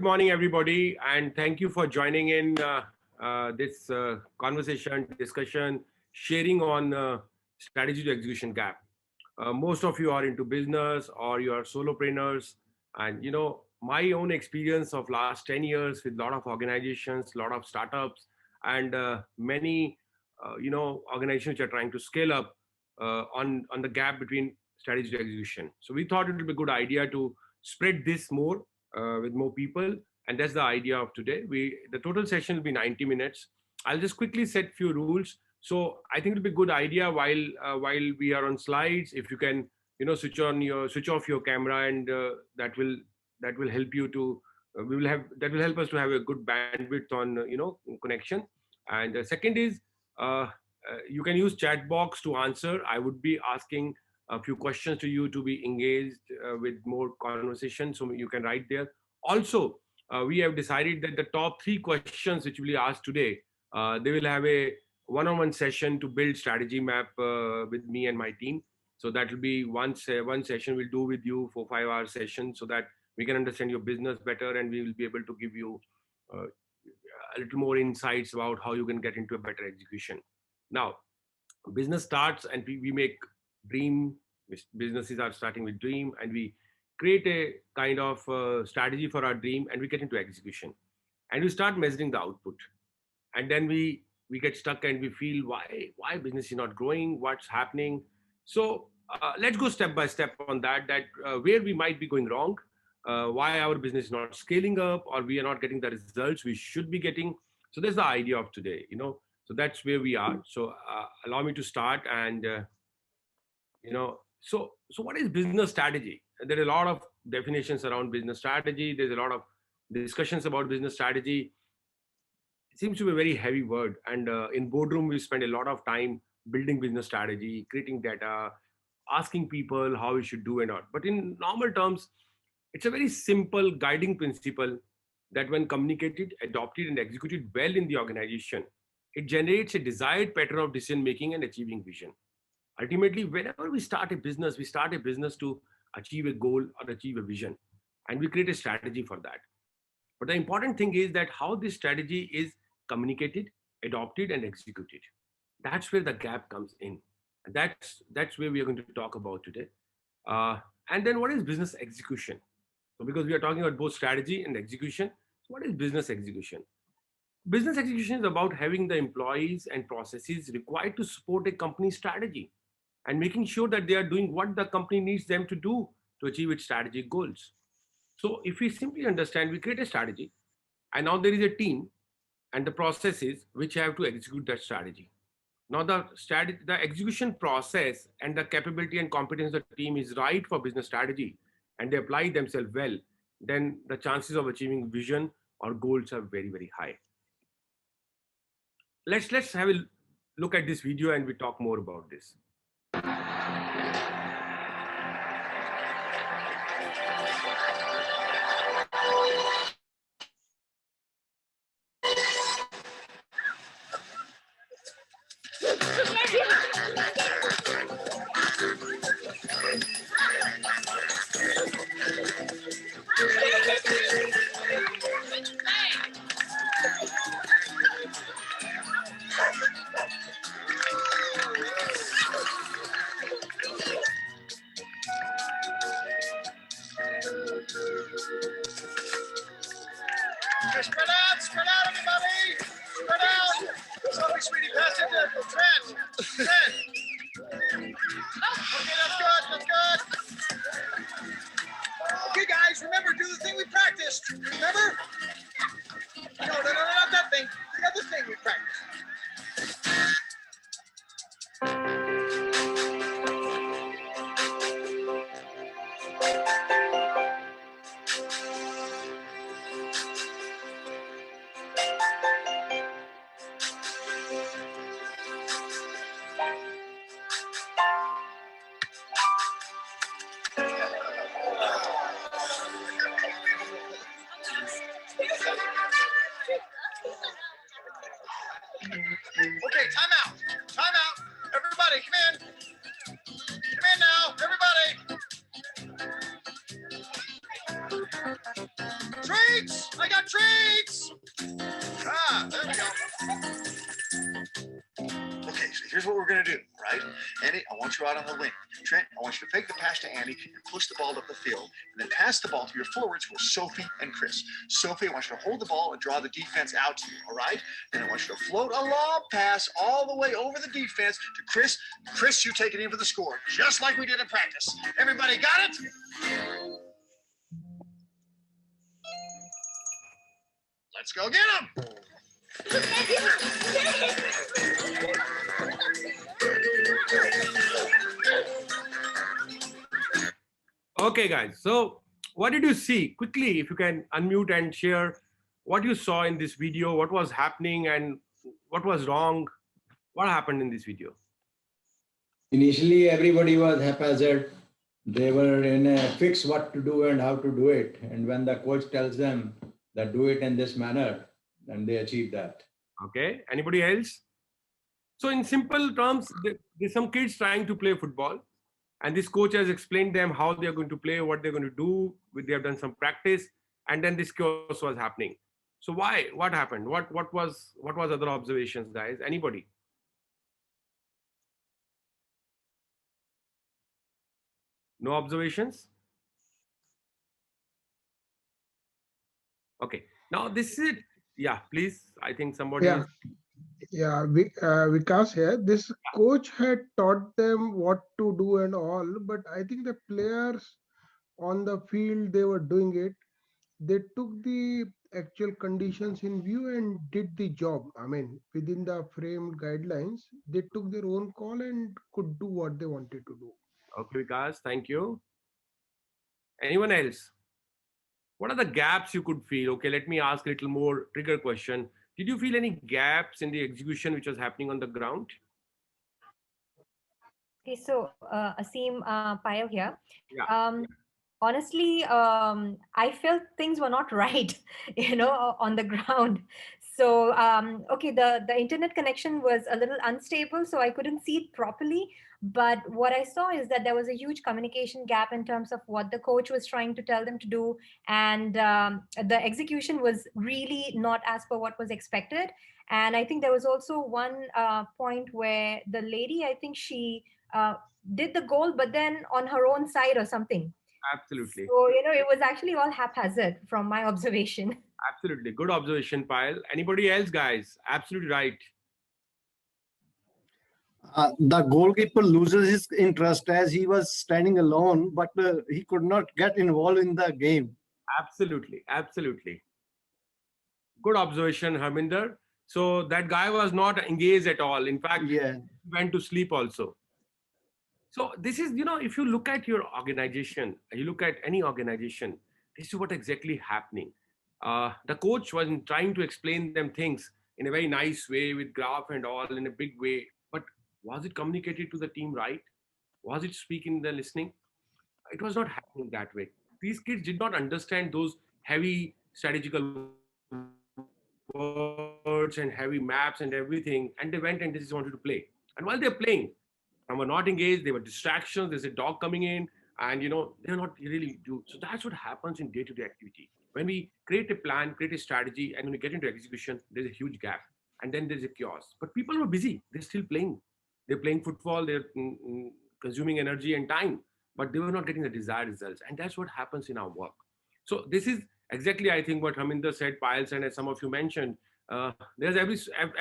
morning, everybody, and thank you for joining in this conversation, discussion, sharing on strategy to execution gap. Most of you are into business or you are solopreneurs, and my own experience of last 10 years with a lot of organizations, a lot of startups, and many organizations which are trying to scale up on the gap between strategy to execution. So we thought it would be a good idea to spread this more with more people, and that's the idea of today. The total session will be 90 minutes. I'll just quickly set few rules. So I think it'll be a good idea while we are on slides, if you can switch off your camera, and that will help you to we will have that will help us to have a good bandwidth on connection. And second is, you can use chat box to answer. I would be asking a few questions to you to be engaged with more conversation, so you can write there. Also, we have decided that the top three questions which we will ask today, they will have a one-on-one session to build strategy map with me and my team. So that will be one session we'll do with you for 5 hour session, so that we can understand your business better, and we will be able to give you uh, a little more insights about how you can get into a better execution. Now, business starts and we make dream. Businesses are starting with dream, and we create a kind of strategy for our dream, and we get into execution, and we start measuring the output. And then we get stuck and we feel, why business is not growing, what's happening. So let's go step by step on that where we might be going wrong, why our business is not scaling up, or we are not getting the results we should be getting. So that's the idea of today. So that's where we are. So allow me to start. And so what is business strategy? There are a lot of definitions around business strategy. There's a lot of discussions about business strategy. It seems to be a very heavy word, and in boardroom we spend a lot of time building business strategy, creating data, asking people how we should do and not. But in normal terms, it's a very simple guiding principle that when communicated, adopted, and executed well in the organization, it generates a desired pattern of decision making and achieving vision. Ultimately, whenever we start a business to achieve a goal or achieve a vision, and we create a strategy for that. But the important thing is that how this strategy is communicated, adopted, and executed. That's where the gap comes in. And that's where we are going to talk about today. And then what is business execution? So because we are talking about both strategy and execution, so what is business execution? Business execution is about having the employees and processes required to support a company's strategy, and making sure that they are doing what the company needs them to do to achieve its strategic goals. So if we simply understand, we create a strategy, and now there is a team and the processes which have to execute that strategy. Now the execution process and the capability and competence of the team is right for business strategy, and they apply themselves well, then the chances of achieving vision or goals are very, very high. Let's have a look at this video and we talk more about this. Spread out, everybody! Spread out! Sophie, sweetie, pass it to Trent. Trent. Okay, that's good. Okay, guys, remember, do the thing we practiced. Remember? No, not that thing. The other thing we practiced. Okay, time out. Time out. Everybody, come in. Come in now, everybody. Treats! I got treats. There we go. Okay, so here's what we're gonna do, right? Andy, I want you out on the wing. Trent, I want you to fake the pass to Andy and push the ball up the field, and then pass the ball to your forwards who are Sophie and Chris. Sophie, I want you to hold the ball and draw the defense out to you, all right? Then I want you to float a lob pass all the way over the defense to Chris. Chris, you take it in for the score, just like we did in practice. Everybody got it? Let's go get him. Okay, guys. So what did you see? Quickly, if you can unmute and share what you saw in this video, what was happening and what was wrong, what happened in this video? Initially, everybody was haphazard. They were in a fix what to do and how to do it. And when the coach tells them that do it in this manner, then they achieve that. Okay. Anybody else? So in simple terms, there's some kids trying to play football, and this coach has explained them how they are going to play, what they're going to do. They have done some practice, and then this chaos was happening. So why? What happened? What was other observations, guys? Anybody? No observations? Okay. Now this is it. Yeah, please. I think somebody. Yeah. Yeah, Vikas here. This coach had taught them what to do and all, but I think the players on the field, they were doing it. They took the actual conditions in view and did the job. I mean, within the framed guidelines, they took their own call and could do what they wanted to do. Okay, Vikas, thank you. Anyone else? What are the gaps you could feel? Okay, let me ask a little more trigger question. Did you feel any gaps in the execution which was happening on the ground? Okay, so Asim Payal here. Yeah. Honestly, I felt things were not right, on the ground. So, okay, the internet connection was a little unstable, so I couldn't see it properly. But what I saw is that there was a huge communication gap in terms of what the coach was trying to tell them to do. And the execution was really not as per what was expected. And I think there was also one point where the lady, I think she did the goal, but then on her own side or something. Absolutely. So, it was actually all haphazard from my observation. Absolutely. Good observation, Payal. Anybody else, guys? Absolutely right. The goalkeeper loses his interest as he was standing alone, but he could not get involved in the game. Absolutely. Absolutely. Good observation, Harminder. So that guy was not engaged at all. In fact, Yeah. he went to sleep also. So this is, if you look at your organization, you look at any organization, this is what exactly happening. The coach was trying to explain them things in a very nice way with graph and all in a big way. But was it communicated to the team right? Was it speaking the listening? It was not happening that way. These kids did not understand those heavy strategical words and heavy maps and everything. And they went and just wanted to play. And while they're playing, some were not engaged, they were distractions, there's a dog coming in, and they're not really do. So that's what happens in day-to-day activity. When we create a plan, create a strategy, and when we get into execution, there's a huge gap. And then there's a chaos. But people were busy, they're still playing. They're playing football, they're consuming energy and time, but they were not getting the desired results. And that's what happens in our work. So this is exactly, I think, what Harminder said, Payal said, as some of you mentioned. There's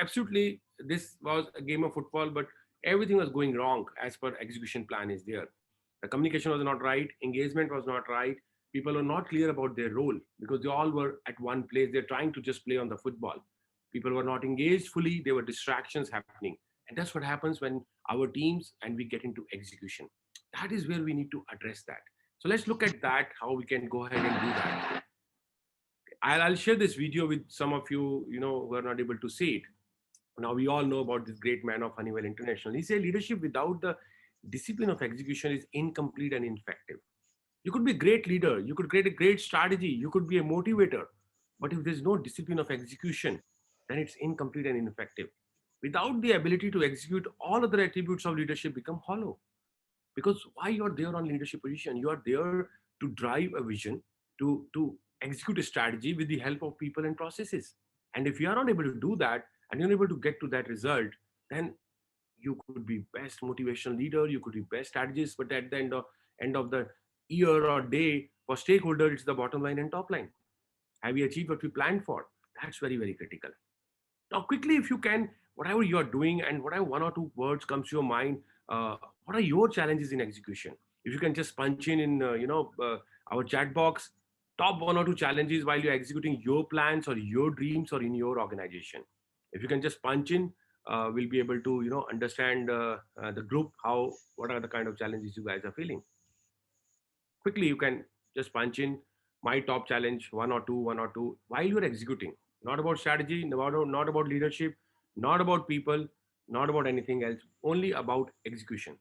absolutely, this was a game of football, but everything was going wrong as per execution plan is there. The communication was not right, engagement was not right. People were not clear about their role because they all were at one place. They're trying to just play on the football. People were not engaged fully. There were distractions happening. And that's what happens when our teams and we get into execution. That is where we need to address that. So let's look at that, how we can go ahead and do that. I'll share this video with some of you, who are not able to see it. Now, we all know about this great man of Honeywell International. He said leadership without the discipline of execution is incomplete and ineffective. You could be a great leader. You could create a great strategy. You could be a motivator. But if there's no discipline of execution, then it's incomplete and ineffective. Without the ability to execute, all other attributes of leadership become hollow. Because why you're there on leadership position? You are there to drive a vision, to execute a strategy with the help of people and processes. And if you are not able to do that and you're able to get to that result, then you could be best motivational leader, you could be best strategist, but at the end of the year or day, for stakeholder, it's the bottom line and top line. Have we achieved what we planned for? That's very, very critical. Now, quickly, if you can, whatever you are doing and whatever one or two words comes to your mind, what are your challenges in execution? If you can just punch in our chat box, top one or two challenges while you're executing your plans or your dreams or in your organization. If you can just punch in, we'll be able to, understand the group, what are the kind of challenges you guys are feeling. Quickly, you can just punch in my top challenge, one or two, while you're executing. Not about strategy, not about leadership, not about people, not about anything else, only about execution.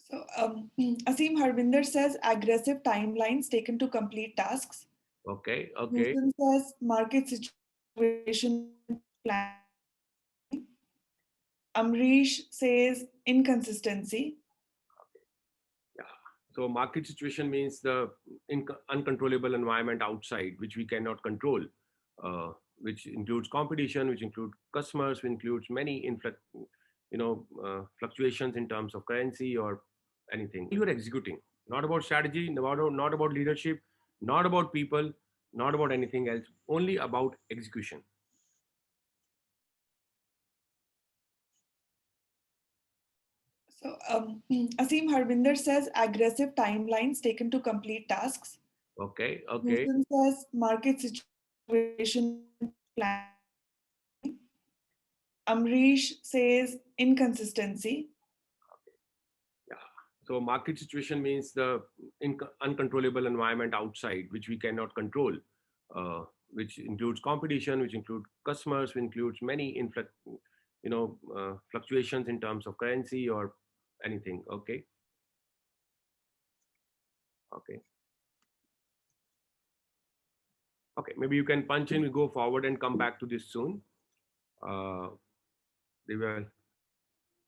So Asim Harvinder says aggressive timelines taken to complete tasks. Okay. Bhushan says market situation planning. Amrish says inconsistency. Yeah. So market situation means the uncontrollable environment outside, which we cannot control, which includes competition, which includes customers, which includes many fluctuations in terms of currency or anything. You are executing, not about strategy, not about leadership, not about people, not about anything else, only about execution. So Asim Harvinder says aggressive timelines taken to complete tasks. Okay. Bhushan says market situation planning. Amrish says inconsistency. Yeah. So market situation means the uncontrollable environment outside, which we cannot control, which includes competition, which includes customers, which includes many fluctuations in terms of currency or anything. Okay. Maybe you can punch in, we go forward and come back to this soon. They will.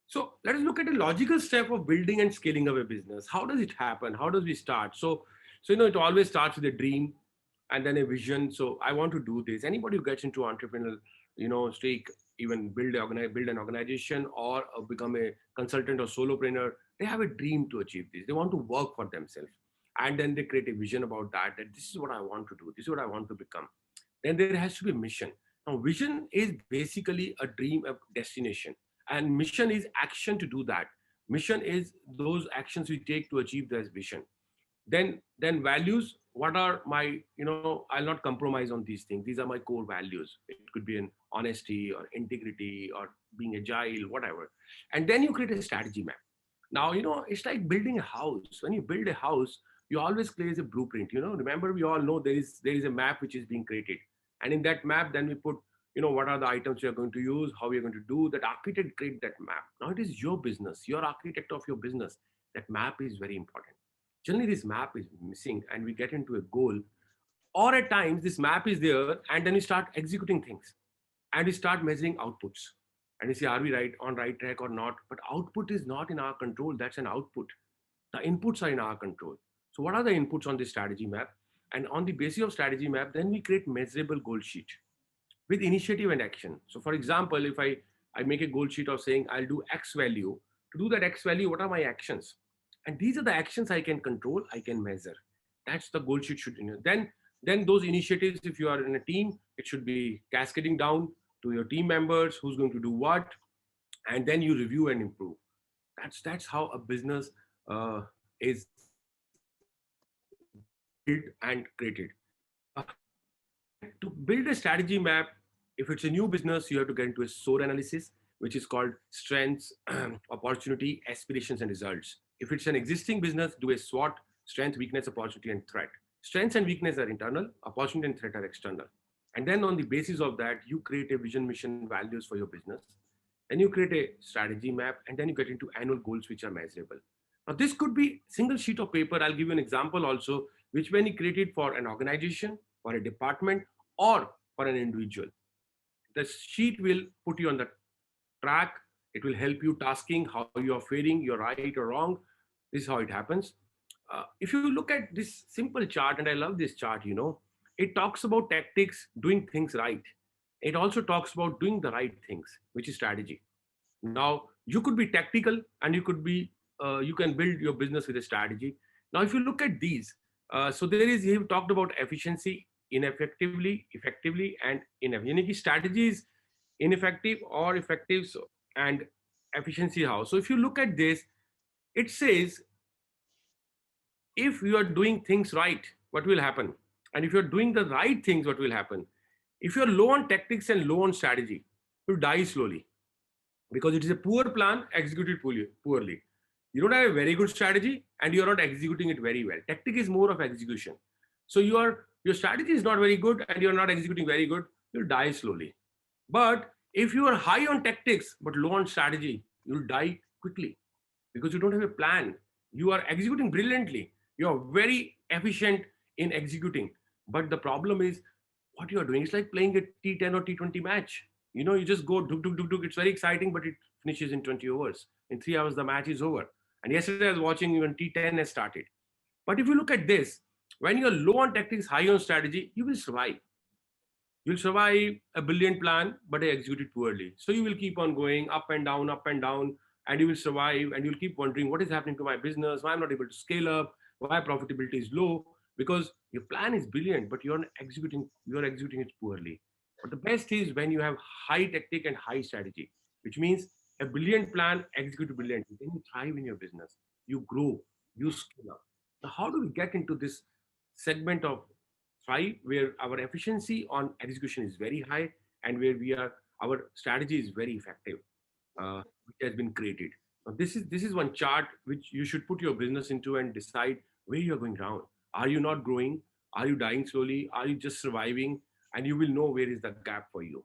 So let us look at a logical step of building and scaling up a business. How does it happen? How does we start? So it always starts with a dream and then a vision. So I want to do this. Anybody who gets into entrepreneurial, stake, even build an organization or become a consultant or solopreneur, they have a dream to achieve this. They want to work for themselves. And then they create a vision about that this is what I want to do. This is what I want to become. Then there has to be a mission. Now, vision is basically a dream, a destination, and mission is action to do that. Mission is those actions we take to achieve this vision. Then values, what are my, I'll not compromise on these things. These are my core values. It could be an honesty or integrity or being agile, whatever. And then you create a strategy map. Now, it's like building a house. When you build a house, you always create a blueprint. Remember, we all know there is a map which is being created. And in that map, then we put, what are the items you're going to use, how you're going to do that. Architect create that map. Now it is your business, you're architect of your business. That map is very important. Generally, this map is missing and we get into a goal. Or at times, this map is there and then we start executing things and we start measuring outputs. And we say, are we on right track or not? But output is not in our control. That's an output. The inputs are in our control. So what are the inputs on this strategy map? And on the basis of strategy map, then we create measurable goal sheet with initiative and action. So for example, if I make a goal sheet of saying I'll do X value, to do that X value, what are my actions? And these are the actions I can control, I can measure. That's the goal sheet should, then those initiatives, if you are in a team, it should be cascading down to your team members, who's going to do what, and then you review and improve. That's how a business is built and created. To build a strategy map, if it's a new business, you have to get into a SOAR analysis, which is called strengths, opportunity, aspirations, and results. If it's an existing business, do a SWOT, strength, weakness, opportunity, and threat. Strengths and weakness are internal, opportunity and threat are external. And then on the basis of that, you create a vision, mission, values for your business. Then you create a strategy map, and then you get into annual goals, which are measurable. Now, this could be single sheet of paper. I'll give you an example also, which when you create it for an organization, for a department, or for an individual. The sheet will put you on the track. It will help you tasking how you are faring, you're right or wrong. This is how it happens. If you look at this simple chart, and I love this chart, it talks about tactics, doing things right. It also talks about doing the right things, which is strategy. Now, you could be tactical, and you can build your business with a strategy. Now, if you look at these, so there is, he talked about efficiency, effectively, and ineffectively. Strategy is ineffective or effective, and efficiency how. So if you look at this, it says, if you are doing things right, what will happen? And if you're doing the right things, what will happen? If you're low on tactics and low on strategy, you die slowly, because it is a poor plan executed poorly. You don't have a very good strategy and you're not executing it very well. Tactic is more of execution. So your strategy is not very good and you're not executing very good, you'll die slowly. But if you are high on tactics but low on strategy, you'll die quickly, because you don't have a plan. You are executing brilliantly. You are very efficient in executing. But the problem is, what you are doing is like playing a T10 or T20 match. You just go duk, duk, duk, duk. It's very exciting, but it finishes in 20 overs. In 3 hours, the match is over. And yesterday I was watching when T10 has started. But if you look at this, when you're low on tactics, high on strategy, you will survive. You'll survive a brilliant plan, but execute it poorly. So you will keep on going up and down, and you will survive, and you'll keep wondering what is happening to my business, why I'm not able to scale up, why profitability is low, because your plan is brilliant, but you're executing it poorly. But the best is when you have high tactic and high strategy, which means a brilliant plan executed brilliantly. Then you thrive in your business, you grow, you scale up. Now, how do we get into this segment of thrive, where our efficiency on execution is very high, and where our strategy is very effective, which has been created. Now, this is one chart which you should put your business into and decide where you're going down. Are you not growing? Are you dying slowly? Are you just surviving? And you will know where is the gap for you.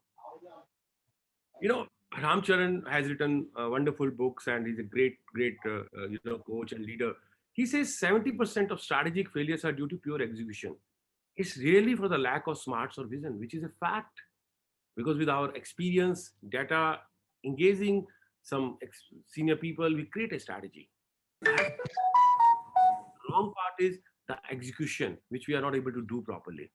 Ram Charan has written wonderful books, and he's a great coach and leader. He says 70% of strategic failures are due to pure execution. It's really for the lack of smarts or vision, which is a fact. Because with our experience, data, engaging some senior people, we create a strategy. The wrong part is the execution, which we are not able to do properly.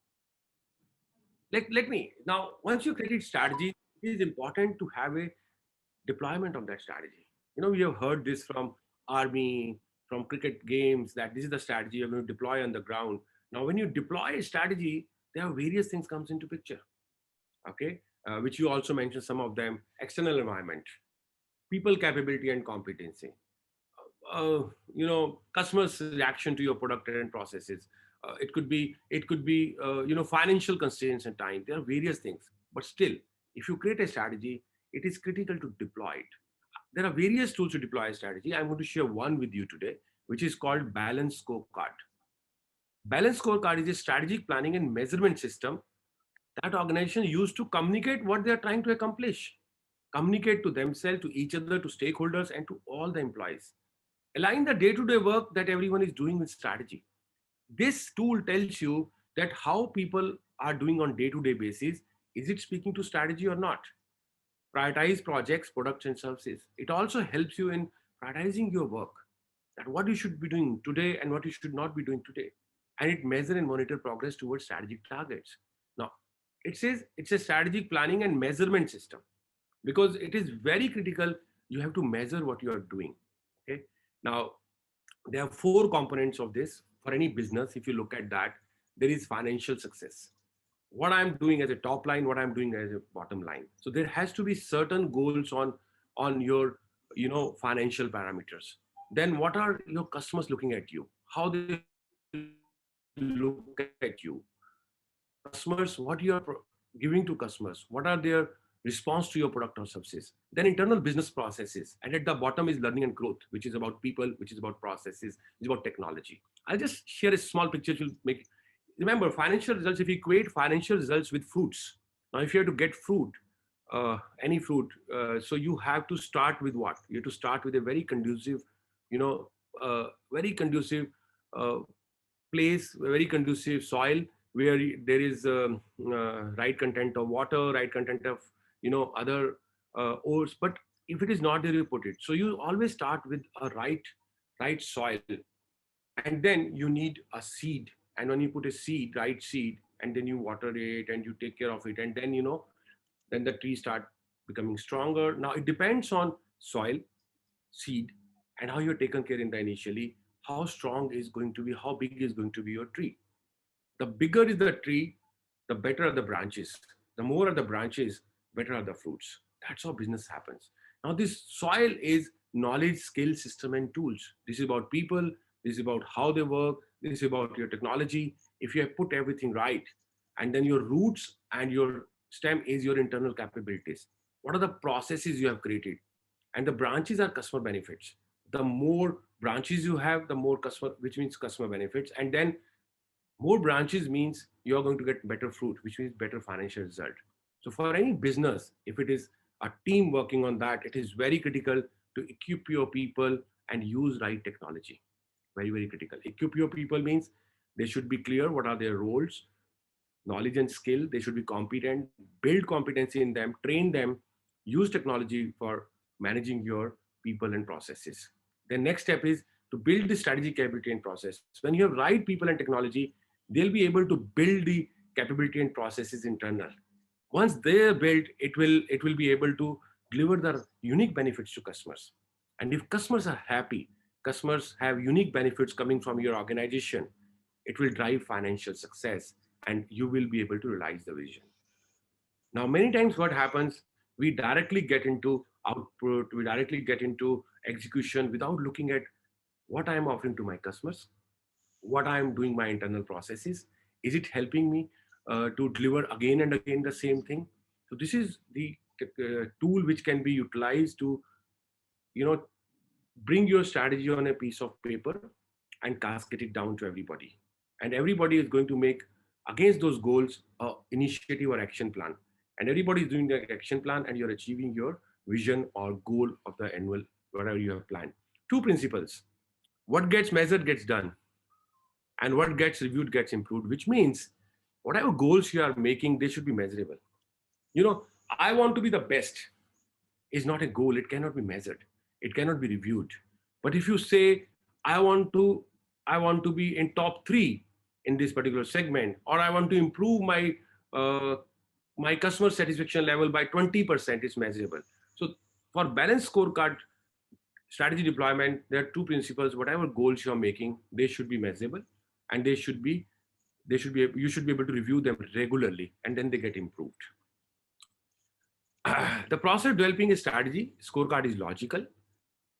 Let me now, once you create strategy, it is important to have a deployment of that strategy. We have heard this from army, from cricket games, that this is the strategy you're going to deploy on the ground. Now, when you deploy a strategy, there are various things comes into picture, okay, which you also mentioned some of them: external environment, people capability and competency, customers' reaction to your product and processes. It could be financial constraints and time. There are various things, but still, if you create a strategy, it is critical to deploy it. There are various tools to deploy a strategy. I'm going to share one with you today, which is called Balanced Scorecard. Balanced Scorecard is a strategic planning and measurement system that organizations use to communicate what they are trying to accomplish, communicate to themselves, to each other, to stakeholders, and to all the employees. Align the day-to-day work that everyone is doing with strategy. This tool tells you that how people are doing on day-to-day basis. Is it speaking to strategy or not? Prioritize projects, products, and services. It also helps you in prioritizing your work, that what you should be doing today and what you should not be doing today. And it measure and monitor progress towards strategic targets. Now, it says it's a strategic planning and measurement system, because it is very critical. You have to measure what you are doing. Okay. Now, there are 4 components of this for any business. If you look at that, there is financial success. What I'm doing as a top line, what I'm doing as a bottom line. So there has to be certain goals on your financial parameters. Then what are your customers looking at you? How they look at you? Customers, what you are giving to customers? What are their response to your product or services? Then internal business processes, and at the bottom is learning and growth, which is about people, which is about processes, which is about technology. I'll just share a small picture to make. Remember, financial results, if you equate financial results with fruits. Now, if you have to get fruit, any fruit, so you have to start with what? You have to start with a very conducive, very conducive place, very conducive soil, where there is right content of water, right content of other ores. But if it is not there, you put it. So you always start with a right right soil, and then you need a seed. And when you put a seed, right seed, and then you water it and you take care of it, and then then the tree start becoming stronger. Now it depends on soil, seed, and how you're taken care in the initially, how strong is going to be, how big is going to be your tree. The bigger is the tree, the better are the branches. The more are the branches, better are the fruits. That's how business happens. Now, this soil is knowledge, skill, system, and tools. This is about people. This is about how they work. This is about your technology. If you have put everything right, and then your roots and your stem is your internal capabilities. What are the processes you have created? And the branches are customer benefits. The more branches you have, the more customer, which means customer benefits. And then more branches means you're going to get better fruit, which means better financial result. So for any business, if it is a team working on that, it is very critical to equip your people and use right technology. Very, very critical. Equip your people means they should be clear what are their roles, knowledge and skill. They should be competent, build competency in them, train them, use technology for managing your people and processes. The next step is to build the strategy, capability, and process. When you have right people and technology, they'll be able to build the capability and processes internal. Once they're built, it will be able to deliver the unique benefits to customers. And if customers are happy, customers have unique benefits coming from your organization, it will drive financial success and you will be able to realize the vision. Now, many times what happens, we directly get into output, we directly get into execution without looking at what I am offering to my customers, what I am doing my internal processes. Is it helping me to deliver again and again the same thing? So this is the tool which can be utilized to, you know, bring your strategy on a piece of paper and cascade it down to everybody. And everybody is going to make against those goals a initiative or action plan. And everybody is doing the action plan and you're achieving your vision or goal of the annual, whatever you have planned. Two principles. What gets measured gets done, and what gets reviewed gets improved, which means whatever goals you are making, they should be measurable. I want to be the best is not a goal. It cannot be measured. It cannot be reviewed. But if you say, I want to be in top 3 in this particular segment, or I want to improve my customer satisfaction level by 20%, is measurable. So for balanced scorecard strategy deployment, there are two principles. Whatever goals you're making, they should be measurable, and you should be able to review them regularly, and then they get improved. The process of developing a strategy scorecard is logical.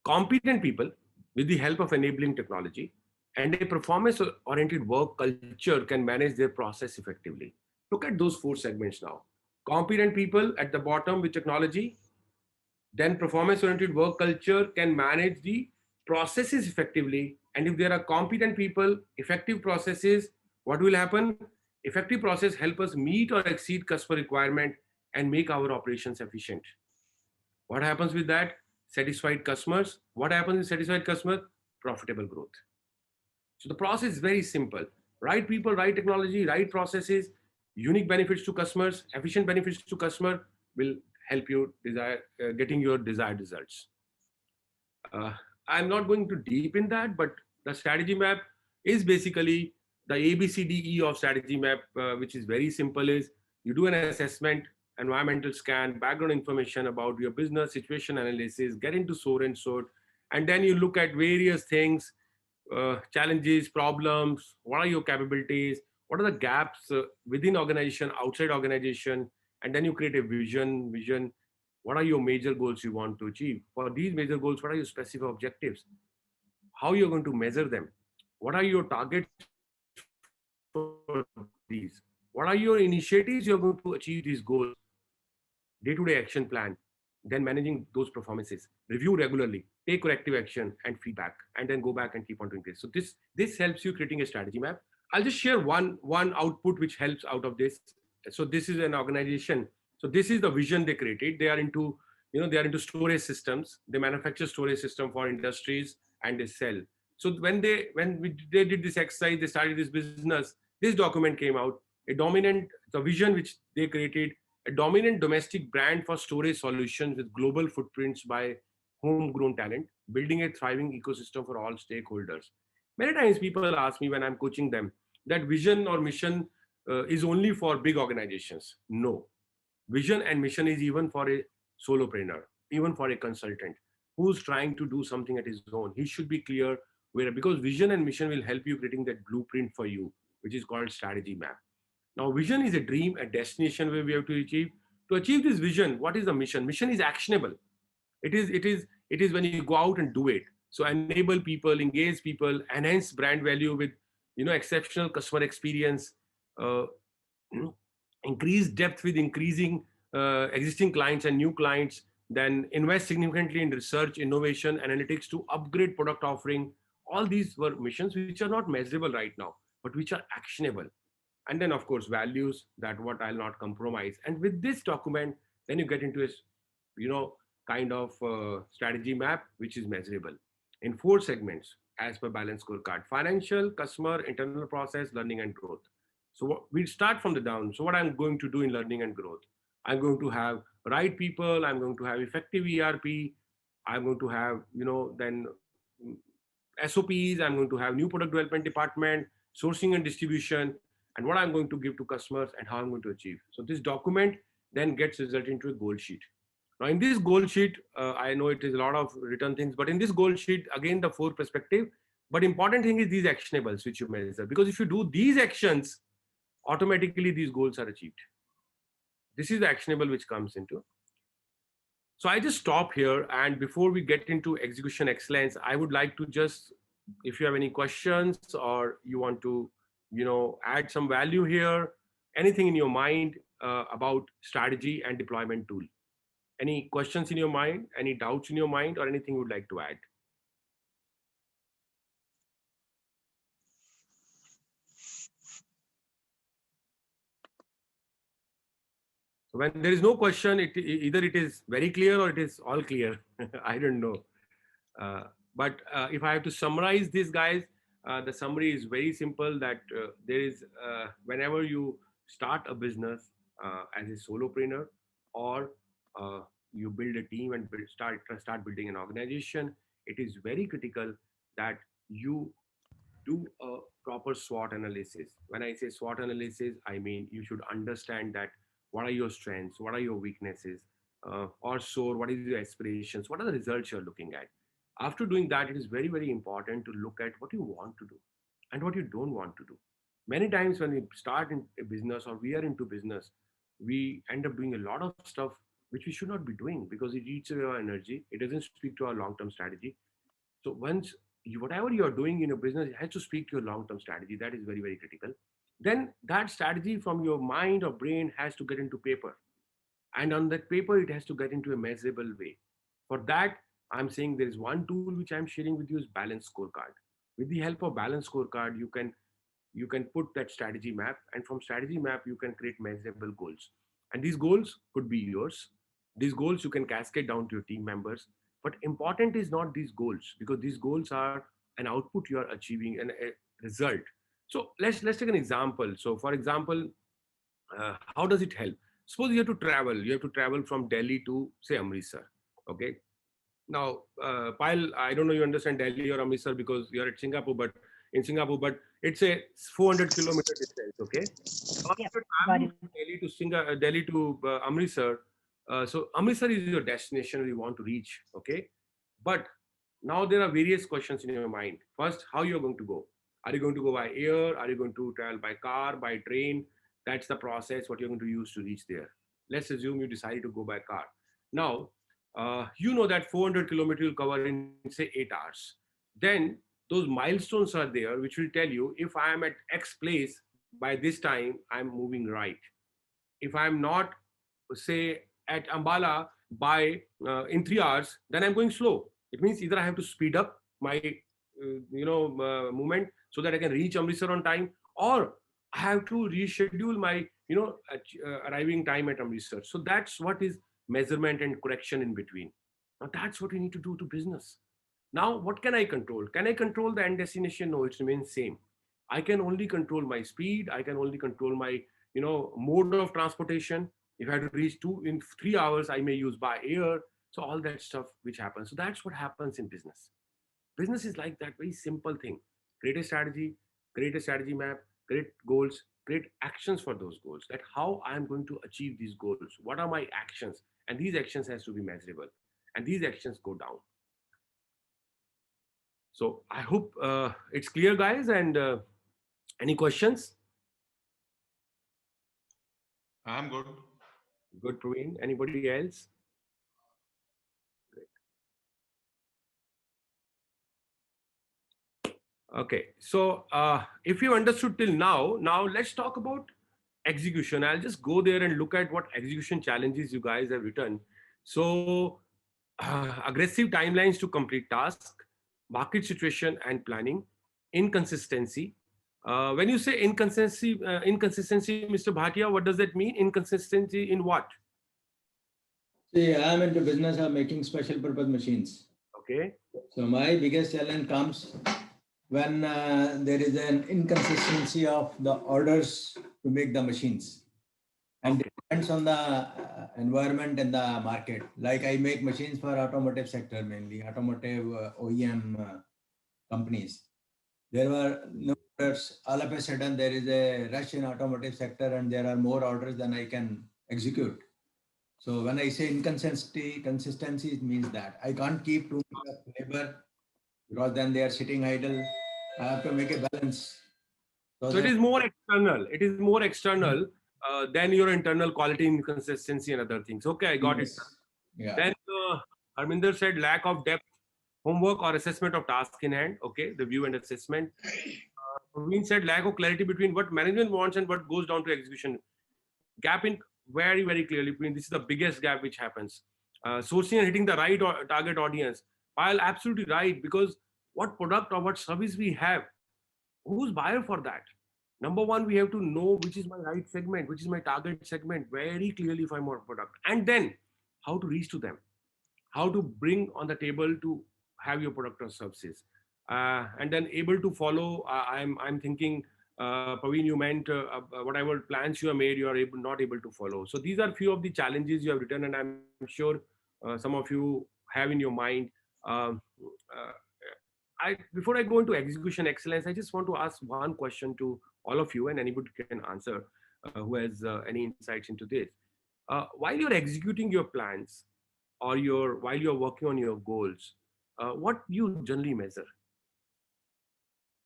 Competent people, with the help of enabling technology and a performance-oriented work culture, can manage their process effectively. Look at those 4 segments now. Competent people at the bottom with technology, then performance-oriented work culture can manage the processes effectively. And if there are competent people, effective processes, what will happen? Effective process help us meet or exceed customer requirement and make our operations efficient. What happens with that? Satisfied customers. What happens with satisfied customers? Profitable growth. So the process is very simple. Right people, right technology, right processes, unique benefits to customers, efficient benefits to customer will help you getting your desired results. I'm not going too deep in that, but the strategy map is basically the ABCDE of strategy map, which is very simple. Is you do an assessment, environmental scan, background information about your business, situation analysis, get into SOAR and SWOT, and then you look at various things, challenges, problems, what are your capabilities, what are the gaps within organization, outside organization, and then you create a vision, what are your major goals you want to achieve? For these major goals, what are your specific objectives? How you're going to measure them? What are your targets for these? What are your initiatives you're going to achieve these goals? Day-to-day action plan, then managing those performances, review regularly, take corrective action and feedback, and then go back and keep on doing this. So this helps you creating a strategy map. I'll just share one output which helps out of this. So this is an organization. So this is the vision they created. They are into storage systems. They manufacture storage system for industries and they sell. So when they did this exercise, they started this business. This document came out. The vision which they created, a dominant domestic brand for storage solutions with global footprints by homegrown talent. building a thriving ecosystem for all stakeholders. Many times people ask me when I'm coaching them that vision or mission is only for big organizations. No, vision and mission is even for a solopreneur, even for a consultant who's trying to do something at his own. He should be clear where, because vision and mission will help you creating that blueprint for you, which is called strategy map. Now, vision is a dream, a destination where we have to achieve. To achieve this vision, what is the mission? Mission is actionable. It is when you go out and do it. So enable people, engage people, enhance brand value with exceptional customer experience, uh, increase depth with increasing existing clients and new clients, then invest significantly in research, innovation, analytics to upgrade product offering. All these were missions which are not measurable right now, but which are actionable. And then of course values, that what I'll not compromise. And with this document, then you get into a kind of strategy map which is measurable in 4 segments as per balance scorecard: financial, customer, internal process, learning and growth. So we start from the down. So what I'm going to do in learning and growth, I'm going to have right people, I'm going to have effective ERP, I'm going to have then SOPs, I'm going to have new product development department, sourcing and distribution, and what I'm going to give to customers and how I'm going to achieve. So this document then gets resulted into a goal sheet. Now in this goal sheet, I know it is a lot of written things, but in this goal sheet, again, the 4 perspective, but important thing is these actionables which you measure, because if you do these actions, automatically these goals are achieved. This is the actionable which comes into. So I just stop here, and before we get into execution excellence, I would like to just, if you have any questions or you want to add some value here, anything in your mind about strategy and deployment tool. Any questions in your mind, any doubts in your mind, or anything you would like to add? So when there is no question, either it is very clear or it is all clear. I don't know. But if I have to summarize this, guys, the summary is very simple, that there is, whenever you start a business as a solopreneur, or you build a team and start building an organization, it is very critical that you do a proper SWOT analysis. When I say SWOT analysis, I mean you should understand that what are your strengths, what are your weaknesses, or so what is your aspirations, what are the results you're looking at. After doing that, it is very, very important to look at what you want to do and what you don't want to do. Many times when we start in a business or we are into business, we end up doing a lot of stuff which we should not be doing because it eats away our energy. It doesn't speak to our long-term strategy. So once whatever you're doing in your business, it has to speak to your long-term strategy. That is very, very critical. Then that strategy from your mind or brain has to get into paper. And on that paper, it has to get into a measurable way. For that, I'm saying there is one tool which I'm sharing with you is Balance Scorecard. With the help of Balance Scorecard, you can put that strategy map, and from strategy map, you can create measurable goals. And these goals could be yours. These goals you can cascade down to your team members. But important is not these goals, because these goals are an output you are achieving and a result. So let's take an example. So for example, how does it help? Suppose you have to travel. You have to travel from Delhi to say Amritsar. Okay. Now, Payal, I don't know you understand Delhi or Amritsar because you're at Singapore, but in Singapore, but it's a 400-kilometer distance. Okay. Now, Yeah, if you're got traveling it. from Delhi to Amritsar. So Amritsar is your destination where you want to reach. Okay. But now there are various questions in your mind. First, how you're going to go? Are you going to go by air? Are you going to travel by car, by train? That's the process what you're going to use to reach there. Let's assume you decided to go by car. Now, you know that 400 kilometers you'll cover in say 8 hours. Then those milestones are there which will tell you, if I am at X place by this time, I'm moving right. If I'm not, say, at Ambala by in 3 hours, then I'm going slow. It means either I have to speed up my movement so that I can reach Amritsar on time, or I have to reschedule my arriving time at Amritsar. So that's what is measurement and correction in between. Now that's what we need to do to business. Now what can I control? Can I control the end destination? No, it remains same. I can only control my speed. I can only control my mode of transportation. If I have to reach 3 hours, I may use by air. So all that stuff which happens. So that's what happens in business. Business is like that very simple thing. Create a strategy map, create goals, create actions for those goals. That how I'm going to achieve these goals. What are my actions? And these actions has to be measurable. And these actions go down. So I hope it's clear, guys. And any questions? I'm good. Good, Praveen. Anybody else? Okay, so if you understood till now let's talk about execution. I'll just go there and look at what execution challenges you guys have written. So aggressive timelines to complete task, market situation and planning, inconsistency. When you say inconsistency, Mr. Bhatia, what does that mean? Inconsistency in what? See, I'm into business of making special purpose machines. Okay. So my biggest challenge comes when there is an inconsistency of the orders to make the machines. And it depends on the environment and the market. Like I make machines for automotive sector, mainly automotive OEM companies. There were no orders. All of a sudden, there is a rush in automotive sector and there are more orders than I can execute. So when I say consistency, it means that I can't keep too much of labor because then they are sitting idle. I have to make a balance. So it is more external. It is more external than your internal quality, inconsistency, and other things. Okay, I got it. Yeah. Then Harminder said lack of depth, homework or assessment of task in hand. Okay, the view and assessment. Praveen said lack of clarity between what management wants and what goes down to execution. Gap in very, very clearly between this is the biggest gap which happens. Sourcing and hitting the right target audience. While absolutely right, because what product or what service we have, who's buyer for that? Number one, we have to know which is my right segment, which is my target segment very clearly for my product. And then how to reach to them, how to bring on the table to have your product or services. And then able to follow, I'm thinking, Praveen, you meant whatever plans you have made, you are not able to follow. So these are few of the challenges you have written, and I'm sure some of you have in your mind. Um, uh, Before I go into execution excellence, I just want to ask one question to all of you, and anybody can answer who has any insights into this. While you're executing your plans, or while you're working on your goals, what you generally measure?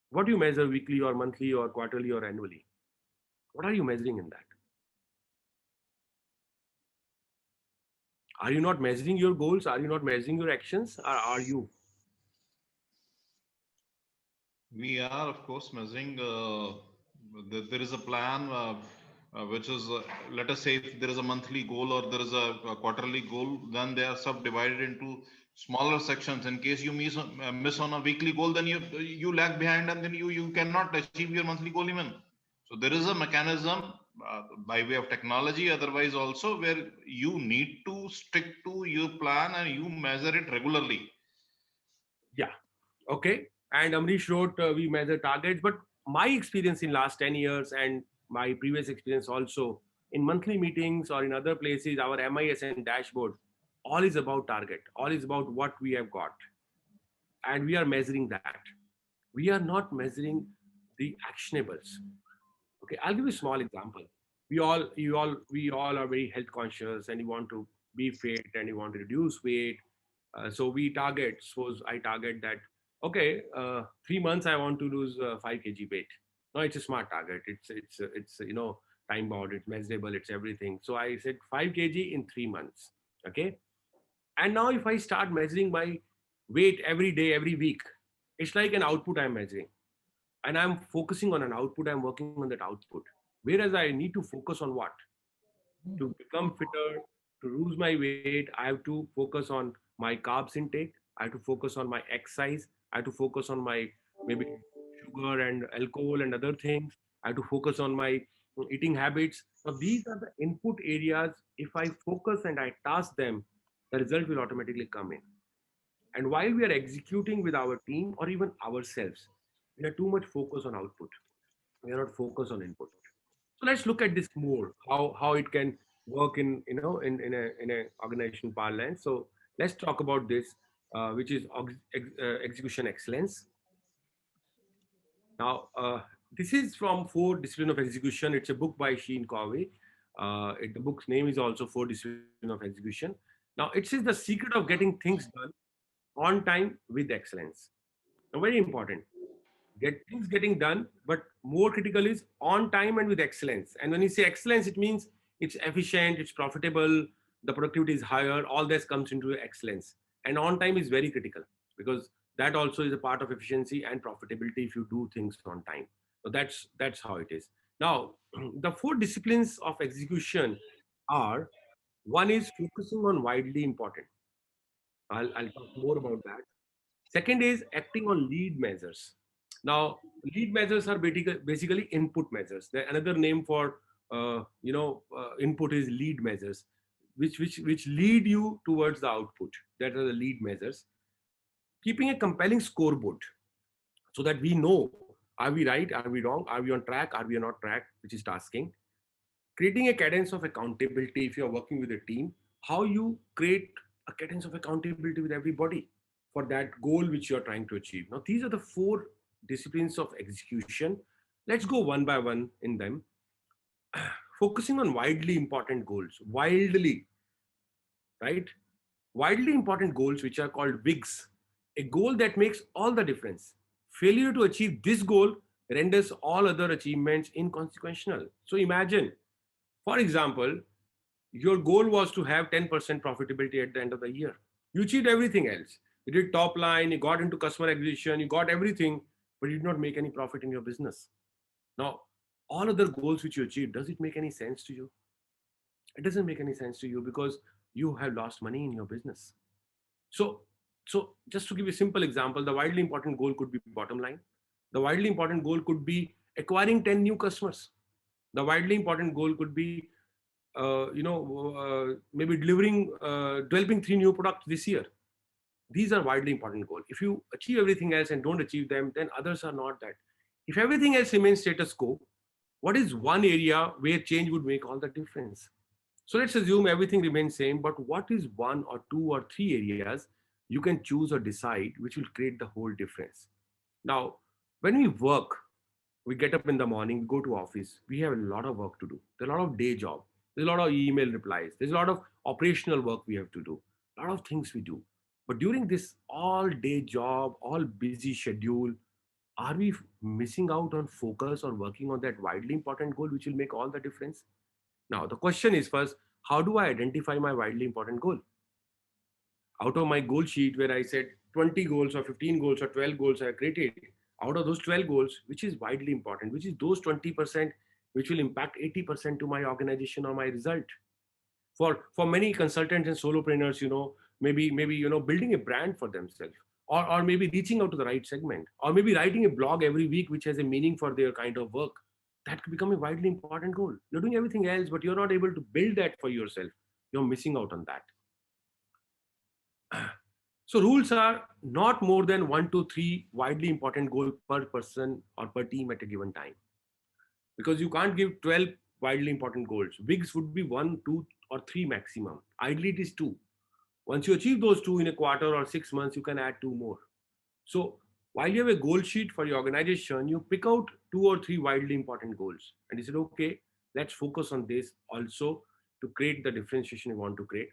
What do you measure weekly or monthly or quarterly or annually? What are you measuring in that? Are you not measuring your goals? Are you not measuring your actions? Or are you? We are, of course, measuring. There is a plan which is, let us say, if there is a monthly goal or there is a quarterly goal, then they are subdivided into smaller sections. In case you miss on a weekly goal, then you lag behind, and then you cannot achieve your monthly goal even. So there is a mechanism by way of technology, otherwise also, where you need to stick to your plan and you measure it regularly. Yeah. Okay. And Amrish wrote, we measure targets, but my experience in last 10 years and my previous experience also in monthly meetings or in other places, our MIS and dashboard, all is about target. All is about what we have got. And we are measuring that. We are not measuring the actionables. Okay. I'll give you a small example. We all are very health conscious and you want to be fit and you want to reduce weight. So we target, suppose I target that, okay, 3 months I want to lose 5 kg weight. No, it's a smart target. It's time bound, it's measurable, it's everything. So I said 5 kg in 3 months. Okay. And now if I start measuring my weight every day, every week, it's like an output I'm measuring. And I'm focusing on an output, I'm working on that output. Whereas I need to focus on what? To become fitter, to lose my weight, I have to focus on my carbs intake. I have to focus on my exercise. I have to focus on my maybe sugar and alcohol and other things. I have to focus on my eating habits. So these are the input areas. If I focus and I task them, the result will automatically come in. And while we are executing with our team or even ourselves, we are too much focused on output. We are not focused on input. So let's look at this more, how it can work in in a organization parlance. So Let's talk about this, which is execution excellence. Now, this is from Four Disciplines of Execution. It's a book by Sheen Covey. The book's name is also Four Disciplines of Execution. Now, it says the secret of getting things done on time with excellence. Now, very important. Getting done, but more critical is on time and with excellence. And when you say excellence, it means it's efficient, it's profitable, the productivity is higher, all this comes into excellence. And on time is very critical because that also is a part of efficiency and profitability if you do things on time. So that's how it is. Now, the four disciplines of execution are: one is focusing on widely important. I'll talk more about that. Second is acting on lead measures. Now, lead measures are basically input measures. Another name for input is lead measures, which lead you towards the output. That are the lead measures. Keeping a compelling scoreboard so that we know, are we right, are we wrong, are we on track, are we not track, which is tasking. Creating a cadence of accountability. If you are working with a team, how you create a cadence of accountability with everybody for that goal which you are trying to achieve. Now, these are the four disciplines of execution. Let's go one by one in them. Focusing on widely important goals. Widely, right? Widely important goals, which are called WIGs. A goal that makes all the difference. Failure to achieve this goal renders all other achievements inconsequential. So imagine, for example, your goal was to have 10% profitability at the end of the year. You achieved everything else. You did top line, you got into customer acquisition, you got everything, but you did not make any profit in your business. Now, all other goals which you achieved, does it make any sense to you? It doesn't make any sense to you because you have lost money in your business. So just to give you a simple example, the widely important goal could be bottom line. The widely important goal could be acquiring 10 new customers. The widely important goal could be maybe developing 3 new products this year. These are widely important goals. If you achieve everything else and don't achieve them, then others are not that. If everything else remains status quo, what is one area where change would make all the difference? So let's assume everything remains same, but what is 1 or 2 or 3 areas you can choose or decide which will create the whole difference? Now, when we work, we get up in the morning, we go to office, we have a lot of work to do. There's a lot of day job. There's a lot of email replies. There's a lot of operational work we have to do. A lot of things we do. But during this all day job, all busy schedule, are we missing out on focus or working on that widely important goal, which will make all the difference? Now, the question is first, how do I identify my widely important goal? Out of my goal sheet where I said 20 goals or 15 goals or 12 goals I created, out of those 12 goals, which is widely important, which is those 20% which will impact 80% to my organization or my result. For many consultants and solopreneurs, maybe building a brand for themselves, or maybe reaching out to the right segment, or maybe writing a blog every week which has a meaning for their kind of work. That could become a widely important goal. You're doing everything else, but you're not able to build that for yourself. You're missing out on that. So rules are not more than 1 to 3 widely important goals per person or per team at a given time. Because you can't give 12 widely important goals. WIGs would be 1, 2, or 3 maximum. Ideally, it is 2. Once you achieve those 2 in a quarter or 6 months, you can add 2 more. So while you have a goal sheet for your organization, you pick out 2 or 3 widely important goals. And you said, okay, let's focus on this also to create the differentiation you want to create.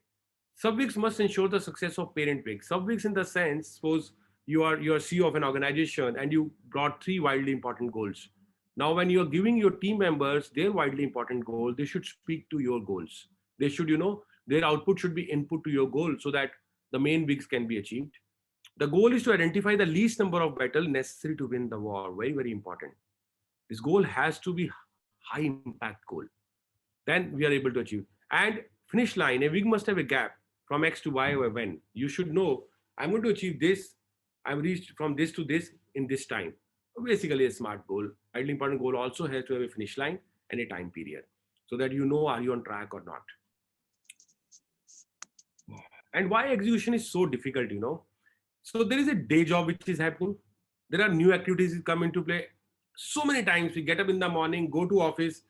Sub-WIGs must ensure the success of parent WIG. Sub-WIGs in the sense, suppose you are CEO of an organization and you brought 3 widely important goals. Now, when you're giving your team members their widely important goal, they should speak to your goals. They should, their output should be input to your goal so that the main WIGs can be achieved. The goal is to identify the least number of battles necessary to win the war. Very, very important. This goal has to be high impact goal. Then we are able to achieve. And finish line, a WIG must have a gap from X to Y or when. You should know, I'm going to achieve this. I've reached from this to this in this time. Basically a SMART goal. Widely important goal also has to have a finish line and a time period so that you know, are you on track or not? And why execution is so difficult, So there is a day job which is happening. There are new activities that come into play. So many times we get up in the morning, go to office,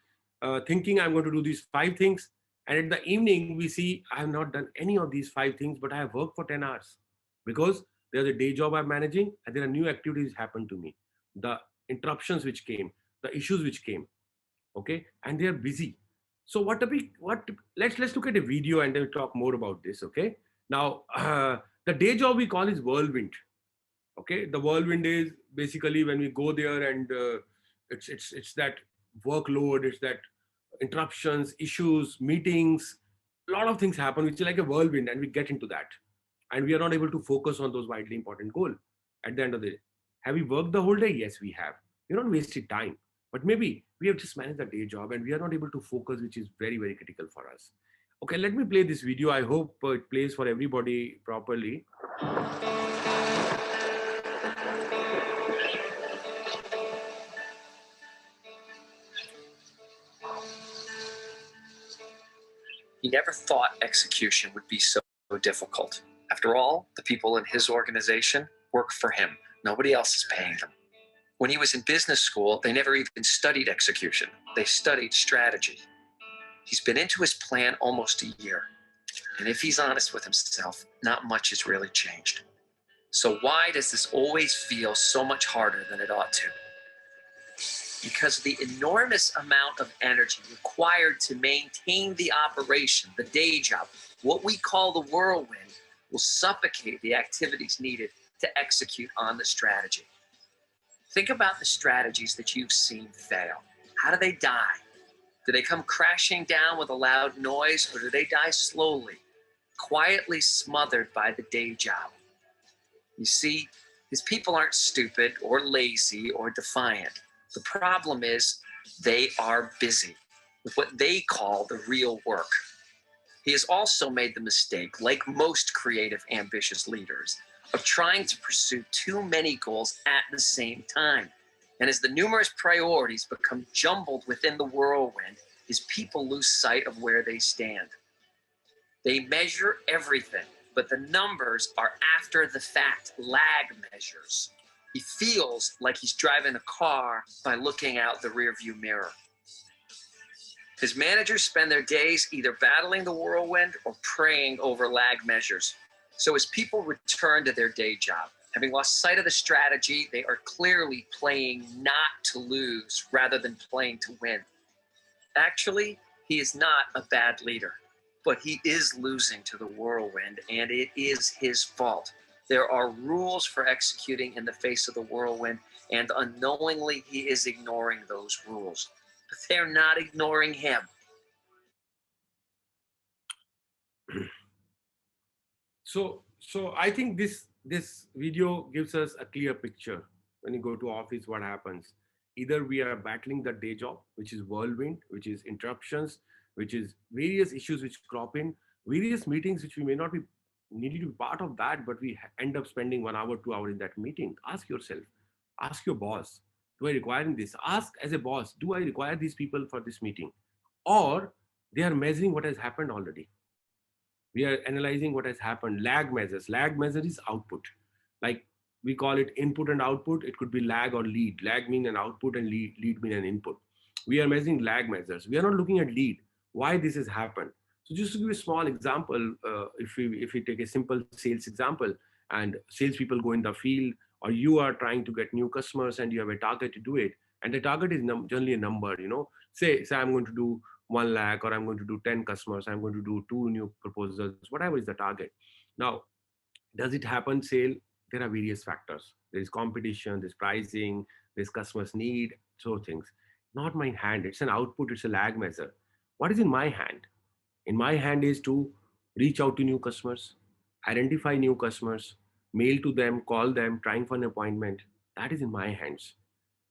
thinking I'm going to do these 5 things. And at the evening, we see I have not done any of these 5 things, but I have worked for 10 hours because there's a day job I'm managing and there are new activities happen to me. The interruptions which came, the issues which came, okay, and they are busy. So let's look at a video and then we'll talk more about this, okay? Now, the day job we call is whirlwind. Okay, the whirlwind is basically when we go there and it's that workload, it's that interruptions, issues, meetings, a lot of things happen which is like a whirlwind, and we get into that and we are not able to focus on those vitally important goals at the end of the day. Have we worked the whole day? Yes, we have. We're not wasted time, but maybe we have just managed the day job and we are not able to focus, which is very, very critical for us. Okay, let me play this video. I hope it plays for everybody properly. He never thought execution would be so difficult. After all, the people in his organization work for him. Nobody else is paying them. When he was in business school, they never even studied execution. They studied strategy. He's been into his plan almost a year. And if he's honest with himself, not much has really changed. So why does this always feel so much harder than it ought to? Because the enormous amount of energy required to maintain the operation, the day job, what we call the whirlwind, will suffocate the activities needed to execute on the strategy. Think about the strategies that you've seen fail. How do they die? Do they come crashing down with a loud noise, or do they die slowly, quietly smothered by the day job? You see, these people aren't stupid or lazy or defiant. The problem is they are busy with what they call the real work. He has also made the mistake, like most creative, ambitious leaders, of trying to pursue too many goals at the same time. And as the numerous priorities become jumbled within the whirlwind, his people lose sight of where they stand. They measure everything, but the numbers are after the fact, lag measures. He feels like he's driving a car by looking out the rearview mirror. His managers spend their days either battling the whirlwind or praying over lag measures. So as people return to their day job, having lost sight of the strategy, they are clearly playing not to lose rather than playing to win. Actually, he is not a bad leader, but he is losing to the whirlwind, and it is his fault. There are rules for executing in the face of the whirlwind, and unknowingly he is ignoring those rules. But they're not ignoring him. So I think this video gives us a clear picture. When you go to office, what happens? Either we are battling the day job, which is whirlwind, which is interruptions, which is various issues which crop in, various meetings which we may not be needed to be part of that, but we end up spending 1 hour, 2 hours in that meeting. Ask yourself, ask your boss, do I require this? Ask as a boss, do I require these people for this meeting? Or they are measuring what has happened already. We are analyzing what has happened. Lag measures. Lag measure is output. Like we call it input and output. It could be lag or lead. Lag mean an output and lead mean an input. We are measuring lag measures. We are not looking at lead. Why this has happened. So just to give a small example, if we take a simple sales example, and salespeople go in the field, or you are trying to get new customers and you have a target to do it, and the target is generally a number, say I'm going to do 1 lakh, or I'm going to do 10 customers, I'm going to do 2 new proposals, whatever is the target. Now, does it happen sale? There are various factors. There is competition, there's pricing, there's customers need, so things. Not my hand, it's an output, it's a lag measure. What is in my hand? In my hand is to reach out to new customers, identify new customers, mail to them, call them, trying for an appointment. That is in my hands.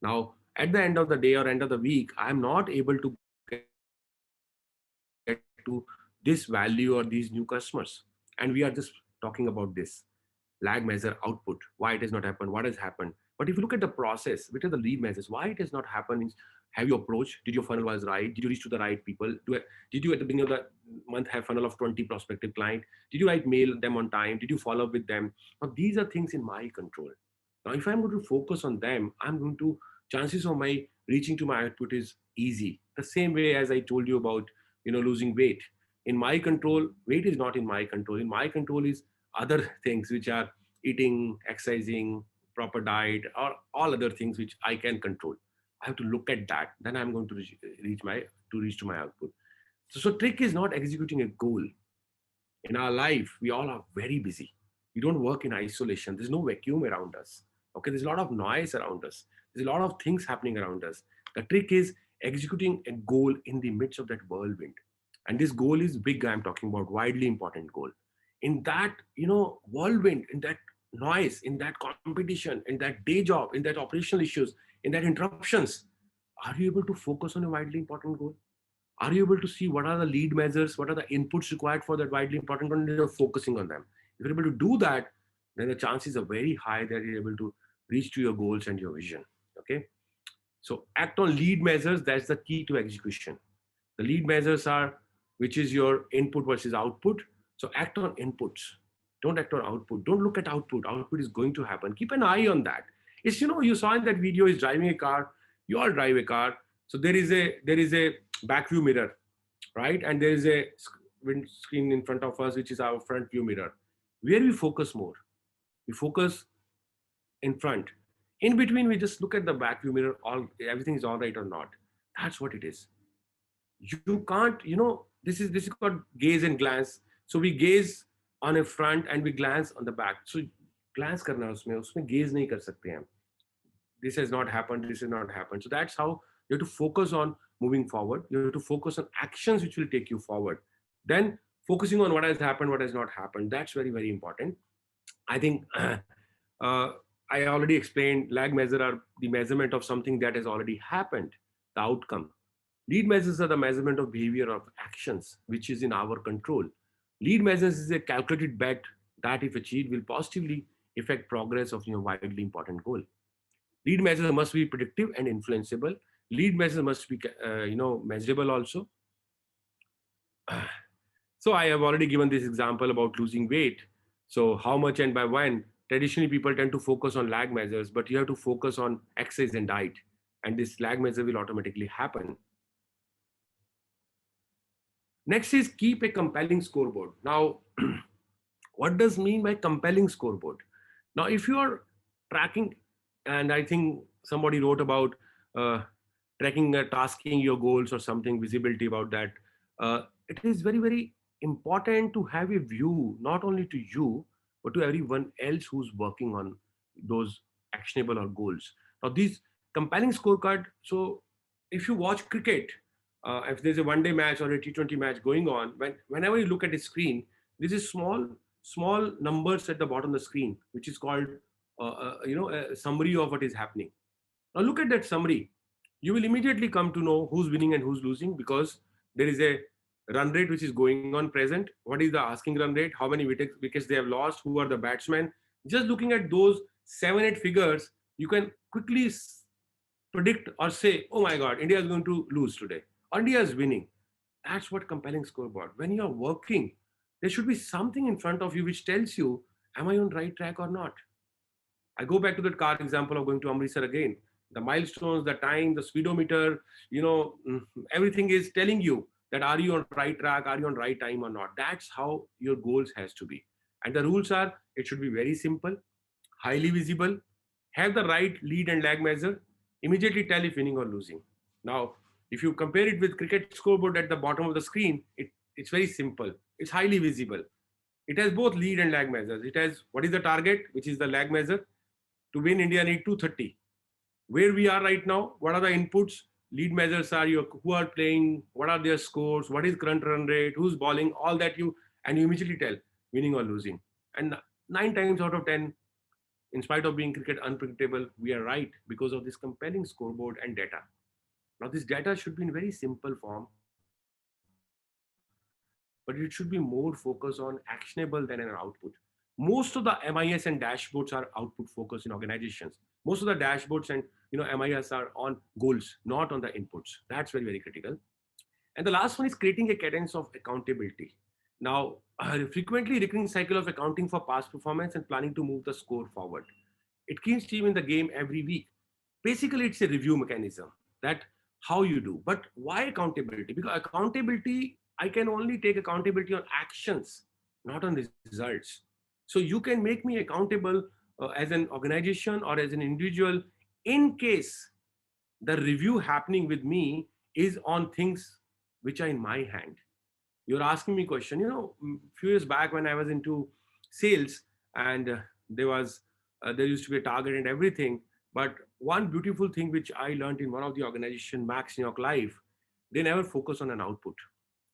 Now, at the end of the day or end of the week, I'm not able to get to this value or these new customers. And we are just talking about this lag measure output, why it has not happened, what has happened. But if you look at the process, which are the lead measures, why it has not happened, have you approached? Did your funnel was right? Did you reach to the right people? Did you at the beginning of the month have funnel of 20 prospective clients? Did you write mail them on time? Did you follow up with them? Now, these are things in my control. Now, if I'm going to focus on them, I'm going to, chances of my reaching to my output is easy. The same way as I told you about, losing weight. In my control, weight is not in my control. In my control is other things, which are eating, exercising, proper diet, or all other things which I can control. I have to look at that. Then I'm going to reach to my output. So trick is not executing a goal. In our life, we all are very busy. We don't work in isolation. There's no vacuum around us. Okay, there's a lot of noise around us. There's a lot of things happening around us. The trick is executing a goal in the midst of that whirlwind. And this goal is big. I'm talking about widely important goal. In that, whirlwind, in that noise, in that competition, in that day job, in that operational issues, in that interruptions, are you able to focus on a widely important goal? Are you able to see what are the lead measures, what are the inputs required for that widely important goal, and you're focusing on them? If you're able to do that, then the chances are very high that you're able to reach to your goals and your vision. Okay. So act on lead measures. That's the key to execution. The lead measures are, which is your input versus output. So act on inputs. Don't act on output. Don't look at output. Output is going to happen. Keep an eye on that. It's, you saw in that video, is driving a car. You all drive a car. So there is a back view mirror, right? And there is a windscreen in front of us, which is our front view mirror. Where we focus more? We focus in front. In between, we just look at the back view mirror. Everything is all right or not. That's what it is. You can't, this is called gaze and glance. So we gaze on a front and we glance on the back. So glance karna usme gaze nahi kar sakte hain. This has not happened. This has not happened. So that's how you have to focus on moving forward. You have to focus on actions which will take you forward. Then focusing on what has happened, what has not happened. That's very, very important. I think I already explained lag measure are the measurement of something that has already happened, the outcome. Lead measures are the measurement of behavior of actions, which is in our control. Lead measures is a calculated bet that, if achieved, will positively affect progress of your widely important goal. Lead measures must be predictive and influenceable. Lead measures must be, measurable also. So I have already given this example about losing weight. So how much and by when? Traditionally, people tend to focus on lag measures, but you have to focus on exercise and diet. And this lag measure will automatically happen. Next is keep a compelling scoreboard. Now, what does mean by compelling scoreboard? Now, if you are tracking, and I think somebody wrote about tracking, tasking your goals or something, visibility about that. It is very, very important to have a view, not only to you, but to everyone else who's working on those actionable or goals. Now, these compelling scorecard. So if you watch cricket, if there's a one-day match or a T20 match going on, whenever you look at the screen, this is small numbers at the bottom of the screen, which is called a summary of what is happening. Now look at that summary. You will immediately come to know who's winning and who's losing, because there is a run rate which is going on present. What is the asking run rate? How many wickets they have lost? Who are the batsmen? Just looking at those 7-8 figures, you can quickly predict or say, oh my God, India is going to lose today. India is winning. That's what compelling scoreboard. When you're working, there should be something in front of you which tells you, am I on the right track or not? I go back to that car example of going to Amritsar again. The milestones, the time, the speedometer, everything is telling you that are you on the right track, are you on the right time or not. That's how your goals has to be. And the rules are, it should be very simple, highly visible, have the right lead and lag measure, immediately tell if winning or losing. Now, if you compare it with cricket scoreboard at the bottom of the screen, it's very simple. It's highly visible. It has both lead and lag measures. It has what is the target, which is the lag measure. To win, India need 230. Where we are right now, what are the inputs? Lead measures are who are playing, what are their scores, what is current run rate, who's bowling, all that you immediately tell winning or losing. And 9 times out of 10, in spite of being cricket unpredictable, we are right because of this compelling scoreboard and data. Now, this data should be in very simple form, but it should be more focused on actionable than an output. Most of the MIS and dashboards are output focused in organizations. Most of the dashboards and MIS are on goals, not on the inputs. That's very, very critical. And the last one is creating a cadence of accountability. Now, a frequently recurring cycle of accounting for past performance and planning to move the score forward. It keeps team in the game every week. Basically, it's a review mechanism that how you do. But why accountability? Because accountability I can only take accountability on actions, not on results. So you can make me accountable as an organization or as an individual in case the review happening with me is on things which are in my hand. You're asking me a question. A few years back when I was into sales, and there used to be a target and everything. But one beautiful thing which I learned in one of the organization, Max New York Life, they never focus on an output.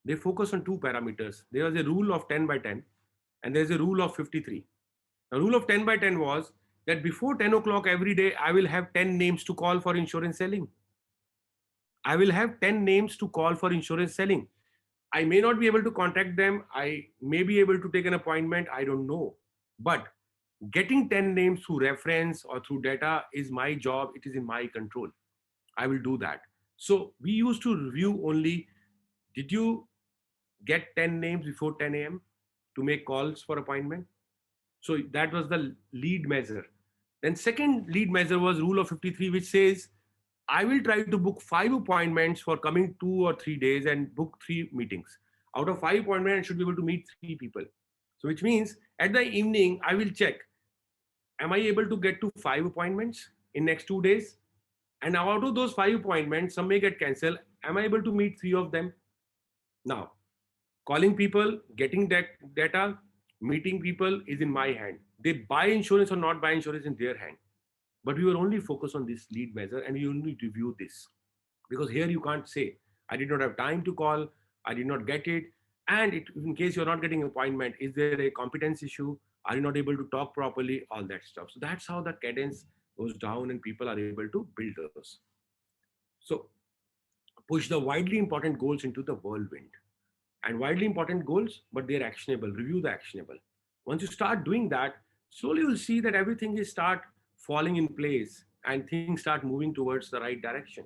They focus on two parameters. There was a rule of 10 by 10, and there's a rule of 53. The rule of 10 by 10 was that before 10 o'clock every day, I will have 10 names to call for insurance selling. I will have 10 names to call for insurance selling. I may not be able to contact them. I may be able to take an appointment. I don't know. But getting 10 names through reference or through data is my job. It is in my control. I will do that. So we used to review only, did you get 10 names before 10 a.m. to make calls for appointment? So that was the lead measure. Then second lead measure was rule of 53, which says, I will try to book 5 appointments for coming 2 or 3 days and book 3 meetings. Out of 5 appointments, I should be able to meet 3 people. So which means at the evening, I will check, am I able to get to 5 appointments in next 2 days? And out of those 5 appointments, some may get cancelled. Am I able to meet 3 of them? Now, calling people, getting that data, meeting people is in my hand. They buy insurance or not buy insurance in their hand. But we were only focused on this lead measure, and you only review this. Because here you can't say, I did not have time to call, I did not get it. And in case you're not getting an appointment, is there a competence issue? Are you not able to talk properly? All that stuff. So that's how the cadence goes down and people are able to build those. So push the widely important goals into the whirlwind. And widely important goals, but they're actionable. Review the actionable. Once you start doing that, slowly you'll see that everything is start falling in place and things start moving towards the right direction.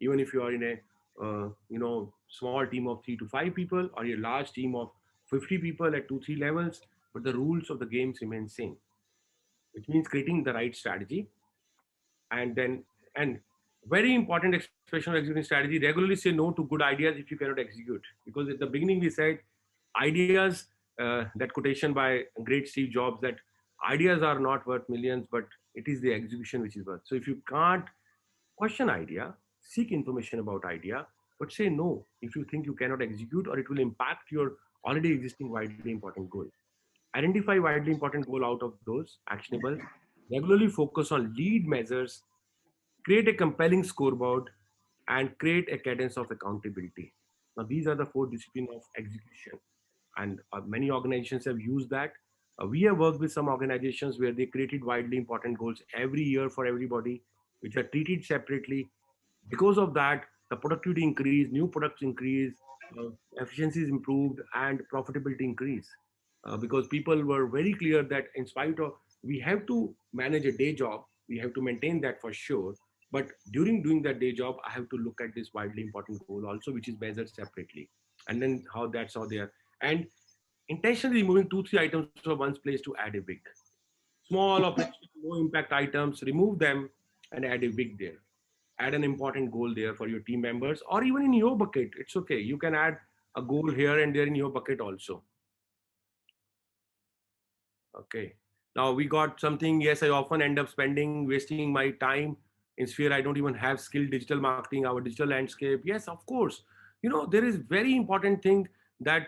Even if you are in a small team of 3 to 5 people or a large team of 50 people at 2-3 levels, but the rules of the games remain same, which means creating the right strategy. And very important expression of executing strategy, regularly say no to good ideas if you cannot execute. Because at the beginning we said ideas, that quotation by great Steve Jobs, that ideas are not worth millions, but it is the execution which is worth. So if you can't question idea, seek information about idea, but say no if you think you cannot execute or it will impact your already existing widely important goal. Identify widely important goal out of those actionable. Regularly focus on lead measures, create a compelling scoreboard, and create a cadence of accountability. Now, these are the 4 disciplines of execution, and many organizations have used that. We have worked with some organizations where they created widely important goals every year for everybody, which are treated separately. Because of that, the productivity increased, new products increased, efficiencies improved, and profitability increased. Because people were very clear that in spite of, we have to manage a day job, we have to maintain that for sure. But during doing that day job, I have to look at this widely important goal also, which is measured separately. And then that's how they are. And intentionally removing 2-3 items from one place to add a big. Small operation, low impact items, remove them and add a big there. Add an important goal there for your team members, or even in your bucket. It's okay. You can add a goal here and there in your bucket also. Okay. Now we got something. Yes, I often end up wasting my time in sphere. I don't even have skilled digital marketing, our digital landscape. Yes, of course. There is very important thing that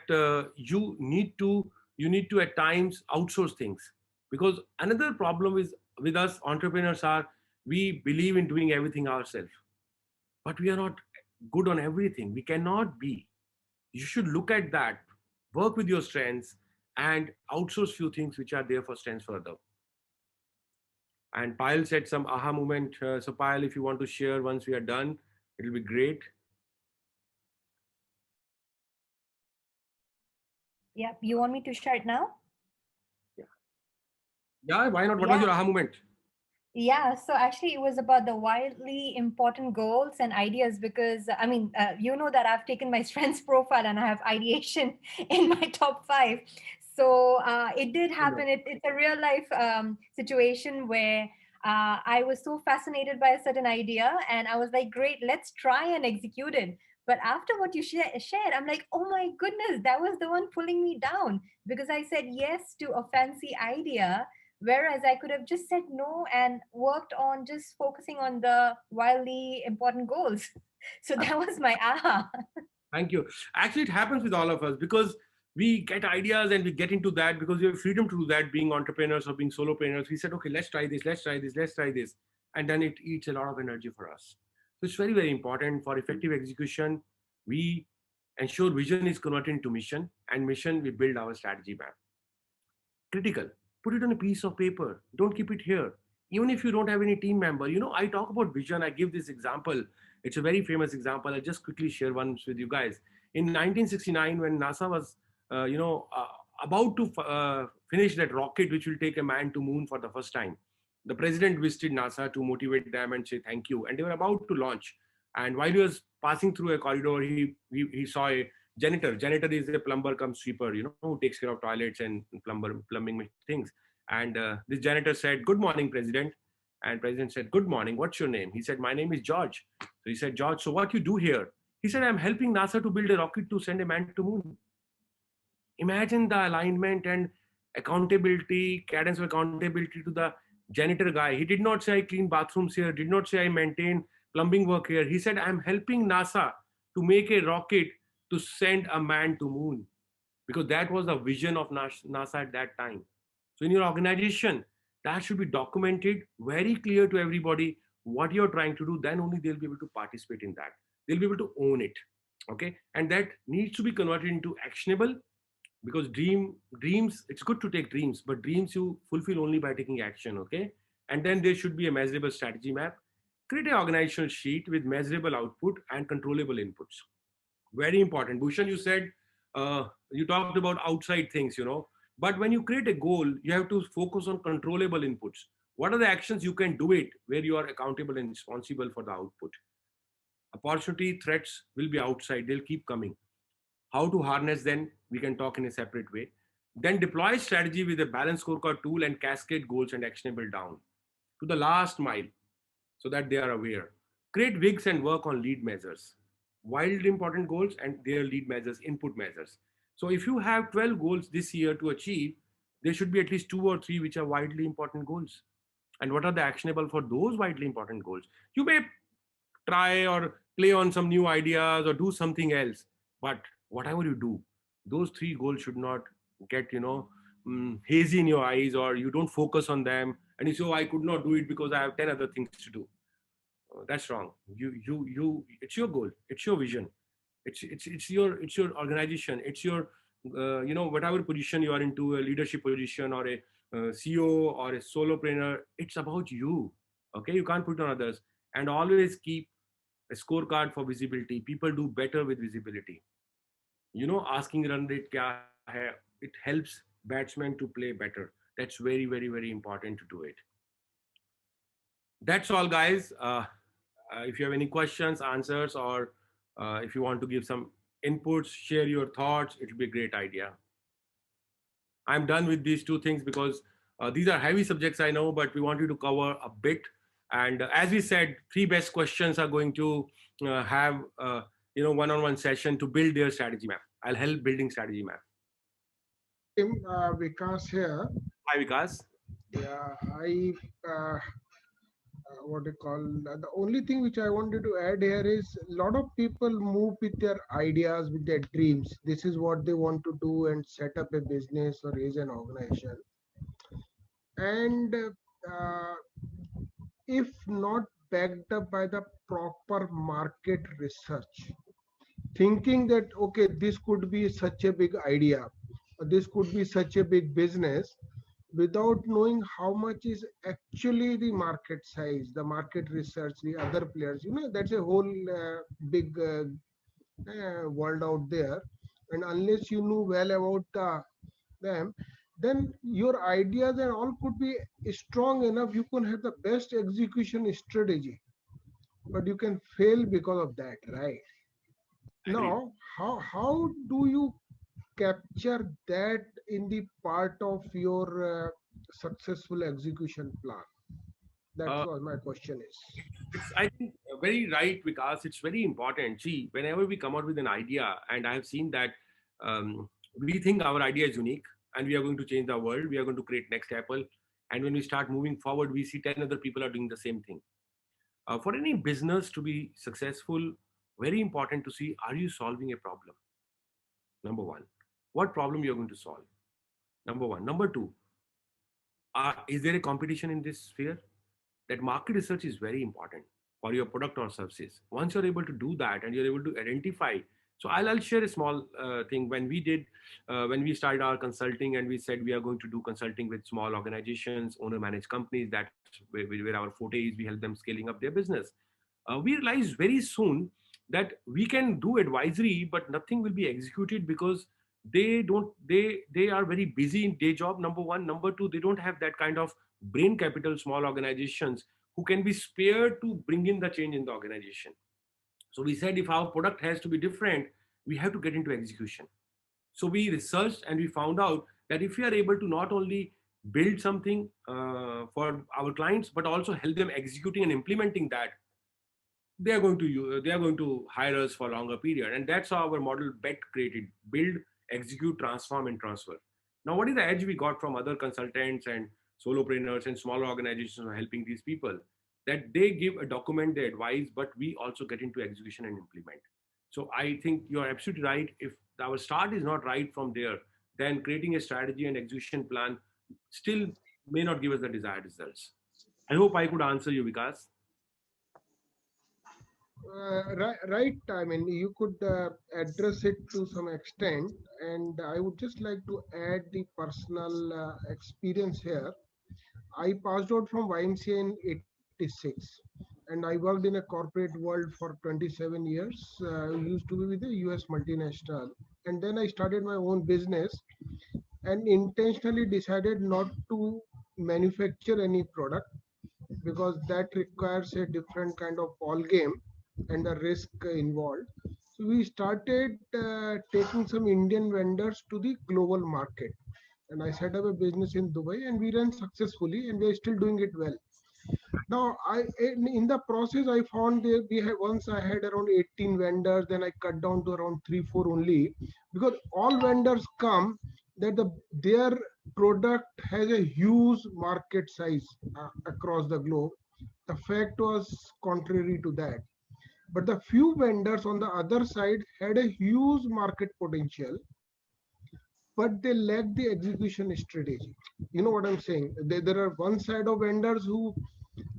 you need to at times outsource things, because another problem is with us entrepreneurs are, we believe in doing everything ourselves, but we are not good on everything. We cannot be. You should look at that, work with your strengths, and outsource few things which are there for strengths further. And Payal said some aha moment. So Payal, if you want to share once we are done, it'll be great. Yeah, you want me to share it now? Yeah, why not? What was your aha moment? Yeah, so actually it was about the widely important goals and ideas, because you know that I've taken my strengths profile and I have ideation in my top 5. So it did happen. It's a real life situation where I was so fascinated by a certain idea and I was like, great, let's try and execute it. But after what you shared, I'm like, oh my goodness, that was the one pulling me down because I said yes to a fancy idea, whereas I could have just said no and worked on just focusing on the wildly important goals. So that was my aha. Thank you. Actually, it happens with all of us because we get ideas and we get into that because we have freedom to do that, being entrepreneurs or being solopreneurs. We said, okay, let's try this, let's try this, let's try this. And then it eats a lot of energy for us. So it's very, very important for effective execution. We ensure vision is converted into mission, and mission, we build our strategy map. Critical. Put it on a piece of paper. Don't keep it here. Even if you don't have any team member, I talk about vision. I give this example. It's a very famous example. I'll just quickly share one with you guys. In 1969, when NASA was, about to finish that rocket, which will take a man to moon for the first time, the president visited NASA to motivate them and say thank you. And they were about to launch. And while he was passing through a corridor, he saw a janitor. Janitor is a plumber cum sweeper, who takes care of toilets and plumbing things. And this janitor said, "Good morning, President." And President said, "Good morning. What's your name?" He said, "My name is George." So he said, "George, so what you do here?" He said, "I'm helping NASA to build a rocket to send a man to moon." Imagine the alignment and accountability, cadence of accountability to the janitor guy. He did not say, "I clean bathrooms here," did not say, "I maintain plumbing work here." He said, "I'm helping NASA to make a rocket to send a man to moon," because that was the vision of NASA at that time. So in your organization, that should be documented, very clear to everybody what you're trying to do. Then only they'll be able to participate in that. They'll be able to own it. Okay. And that needs to be converted into actionable, because dreams, it's good to take dreams, but dreams you fulfill only by taking action. Okay. And then there should be a measurable strategy map. Create an organizational sheet with measurable output and controllable inputs. Very important. Bhushan, you said, you talked about outside things, but when you create a goal, you have to focus on controllable inputs. What are the actions you can do it where you are accountable and responsible for the output? Opportunity threats will be outside. They'll keep coming. How to harness them, we can talk in a separate way. Then deploy strategy with a balanced scorecard tool and cascade goals and actionable down to the last mile so that they are aware. Create wigs and work on lead measures, wildly important goals and their lead measures, input measures. So if you have 12 goals this year to achieve, there should be at least 2 or 3 which are widely important goals. And what are the actionable for those widely important goals? You may try or play on some new ideas or do something else, but whatever you do, those 3 goals should not get, hazy in your eyes, or you don't focus on them and you say, "Oh, I could not do it because I have 10 other things to do." That's wrong. It's your goal, it's your vision, it's your organization, it's your whatever position you are into, a leadership position or a CEO or a solopreneur, it's about you. Okay, you can't put on others. And always keep a scorecard for visibility. People do better with visibility. Asking run rate kya hai, it helps batsmen to play better. That's very, very, very important to do it. That's all, guys. If you have any questions, answers, or if you want to give some inputs, share your thoughts, it would be a great idea. I'm done with these 2 things because these are heavy subjects, I know, but we want you to cover a bit. And as we said, 3 best questions are going to have one-on-one session to build their strategy map. I'll help building strategy map. Vikas here. Hi, Vikas. Yeah, what they call the only thing which I wanted to add here is a lot of people move with their ideas, with their dreams. This is what they want to do and set up a business or raise an organization. And if not backed up by the proper market research, thinking that, okay, this could be such a big idea, or this could be such a big business, without knowing how much is actually the market size, the market research, the other players, that's a whole big world out there. And unless you know well about them, then your ideas and all could be strong enough. You can have the best execution strategy, but you can fail because of that, right? Now, how do you capture that in the part of your successful execution plan? That Uh, was my question is. It's, I think, very right, Vikas. It's very important. See, whenever we come out with an idea, and I have seen that we think our idea is unique and we are going to change the world, we are going to create next Apple. And when we start moving forward, we see 10 other people are doing the same thing. For any business to be successful, very important to see, are you solving a problem? Number one, what problem you're going to solve? Number one. Number two, is there a competition in this sphere? That market research is very important for your product or services. Once you're able to do that and you're able to identify, so I'll share a small thing. When we started our consulting and we said we are going to do consulting with small organizations, owner managed companies, that's where our forte is. We help them scaling up their business. We realized very soon that we can do advisory, but nothing will be executed because they are very busy in day job, number one. Number two, they don't have that kind of brain capital, small organizations who can be spared to bring in the change in the organization. So we said if our product has to be different, we have to get into execution. So we researched and we found out that if we are able to not only build something for our clients, but also help them executing and implementing that, they are going to hire us for a longer period. And that's how our model BET created: build, execute, transform, and transfer. Now, what is the edge we got from other consultants and solopreneurs and smaller organizations who are helping these people? That they give a document, they advise, but we also get into execution and implement. So I think you're absolutely right. If our start is not right from there, then creating a strategy and execution plan still may not give us the desired results. I hope I could answer you, Vikas. Right. I mean, you could address it to some extent, and I would just like to add the personal experience here. I passed out from YMCA in '86, and I worked in a corporate world for 27 years. I used to be with a US multinational, and then I started my own business, and intentionally decided not to manufacture any product because that requires a different kind of ball game and the risk involved. So we started taking some Indian vendors to the global market. And I set up a business in Dubai and we ran successfully and we're still doing it well. Now, in the process, I found that once I had around 18 vendors, then I cut down to around 3-4 only, because all vendors come that their product has a huge market size across the globe. The fact was contrary to that. But the few vendors on the other side had a huge market potential, but they lacked the execution strategy. You know what I'm saying? There are one side of vendors who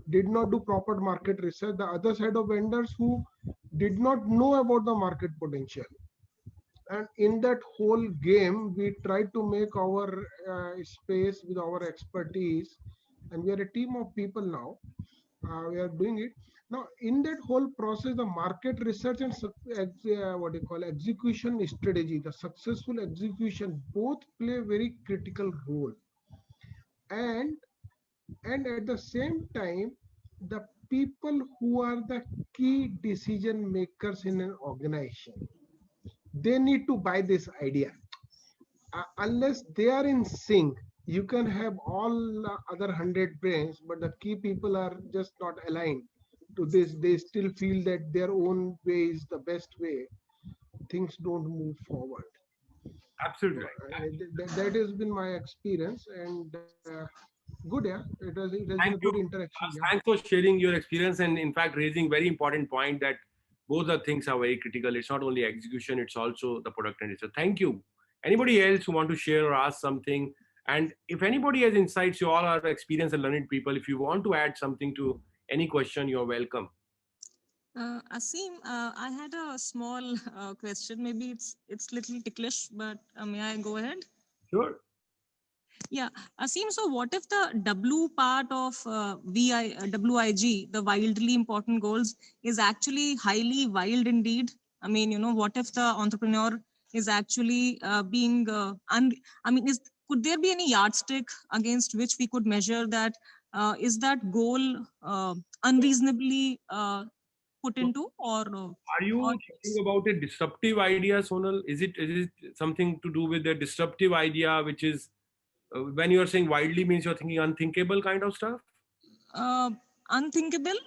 did not do proper market research, the other side of vendors who did not know about the market potential. And in that whole game, we tried to make our space with our expertise, and we are a team of people now. We are doing it. Now, in that whole process, the market research and execution strategy, the successful execution, both play a very critical role. And at the same time, the people who are the key decision makers in an organization, they need to buy this idea. Unless they are in sync, you can have all other 100 brains, but the key people are just not aligned to this. They still feel that their own way is the best way. Things don't move forward. Absolutely right. That has been my experience, and good. Yeah, it has been a good interaction. Yeah. Thanks for sharing your experience, and in fact raising very important point that both the things are very critical. It's not only execution, it's also the product and research. Thank you. Anybody else who want to share or ask something? And if anybody has insights, you all are experienced and learned people. If you want to add something to any question, you're welcome. Aseem, I had a small question. Maybe it's little ticklish, but may I go ahead? Sure. Yeah, Aseem, so what if the W part of WIG, the wildly important goals, is actually highly wild indeed? I mean, what if the entrepreneur is actually could there be any yardstick against which we could measure that? Is that goal unreasonably put into, or no? Are you thinking about a disruptive idea, Sonal? Is it something to do with a disruptive idea, which is when you're saying wildly means you're thinking unthinkable kind of stuff? unthinkable.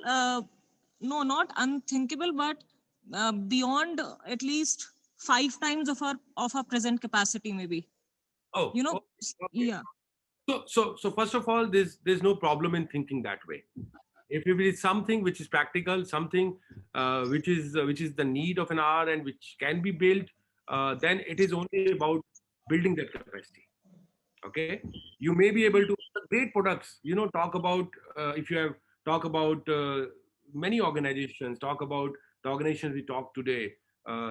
No, not unthinkable, but beyond at least 5 times of our present capacity, maybe. Oh, You know, okay. yeah. So first of all, there's no problem in thinking that way. If it is something which is practical, something which is the need of an hour and which can be built, then it is only about building that capacity. Okay, you may be able to great products. Talk about if you have talk about many organizations. Talk about the organizations we talk today.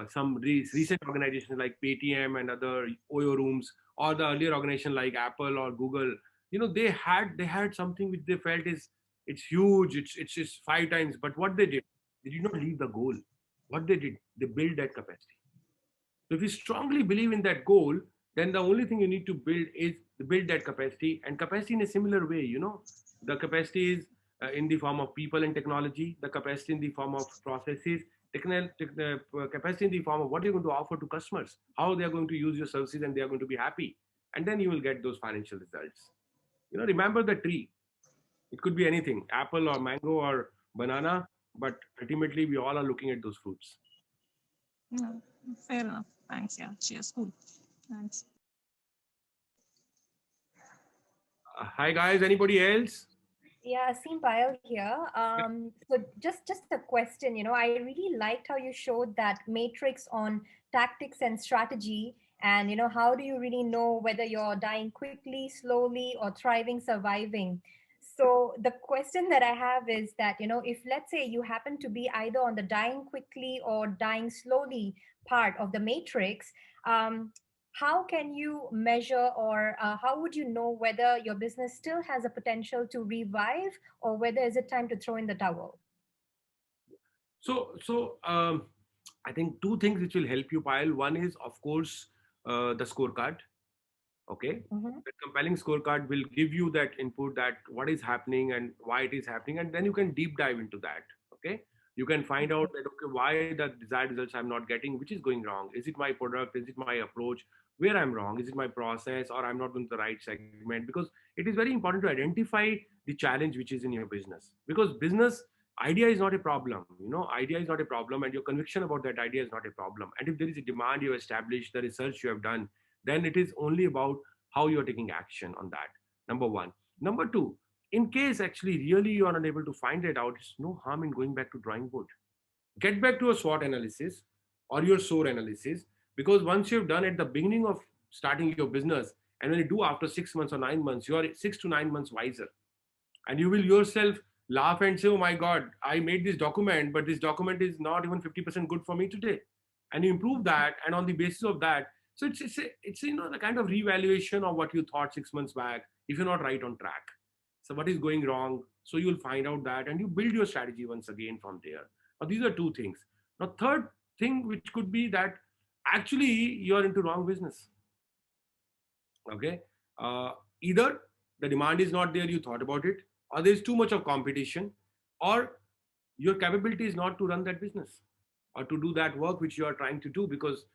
Some recent organizations like Paytm and other OYO rooms, or the earlier organization like Apple or Google. They had something which they felt is it's huge. It's just 5 times. But what they did not leave the goal. What they did, they built that capacity. So if you strongly believe in that goal, then the only thing you need to build is to build that capacity, and capacity in a similar way. The capacity is in the form of people and technology, the capacity in the form of processes, capacity in the form of what you're going to offer to customers, how they are going to use your services, and they are going to be happy, and then you will get those financial results. Remember the tree. It could be anything, apple or mango or banana, but ultimately we all are looking at those fruits. Yeah, fair enough. Thanks. Yeah, cheers. Cool. Thanks. Hi guys, anybody else? Yeah, Aseem Payal here. So just a question, I really liked how you showed that matrix on tactics and strategy, and how do you really know whether you're dying quickly, slowly, or thriving, surviving? So the question that I have is that, if let's say you happen to be either on the dying quickly or dying slowly part of the matrix, how can you measure, or how would you know whether your business still has a potential to revive, or whether is it time to throw in the towel? So I think two things which will help you, Payal. One is, of course, the scorecard. Okay, the compelling scorecard will give you that input, that what is happening and why it is happening, and then you can deep dive into that. Okay, you can find out that, okay, why the desired results I'm not getting, which is going wrong. Is it my product? Is it my approach? Where I'm wrong? Is it my process, or I'm not going to the right segment? Because it is very important to identify the challenge which is in your business. Because business idea is not a problem. Idea is not a problem, and your conviction about that idea is not a problem. And if there is a demand you have established, the research you have done, then it is only about how you're taking action on that. Number one. Number two, in case actually really you are unable to find it out, it's no harm in going back to drawing board. Get back to a SWOT analysis or your SOAR analysis, because once you've done at the beginning of starting your business, and when you do after 6 months or 9 months, you are 6 to 9 months wiser. And you will yourself laugh and say, oh my God, I made this document, but this document is not even 50% good for me today. And you improve that, and on the basis of that, so it's the kind of revaluation of what you thought 6 months back, if you're not right on track. So what is going wrong? So you'll find out that, and you build your strategy once again from there. Now these are two things. Now third thing, which could be that actually you're into wrong business. Okay, either the demand is not there, you thought about it, or there's too much of competition, or your capability is not to run that business or to do that work which you are trying to do. Because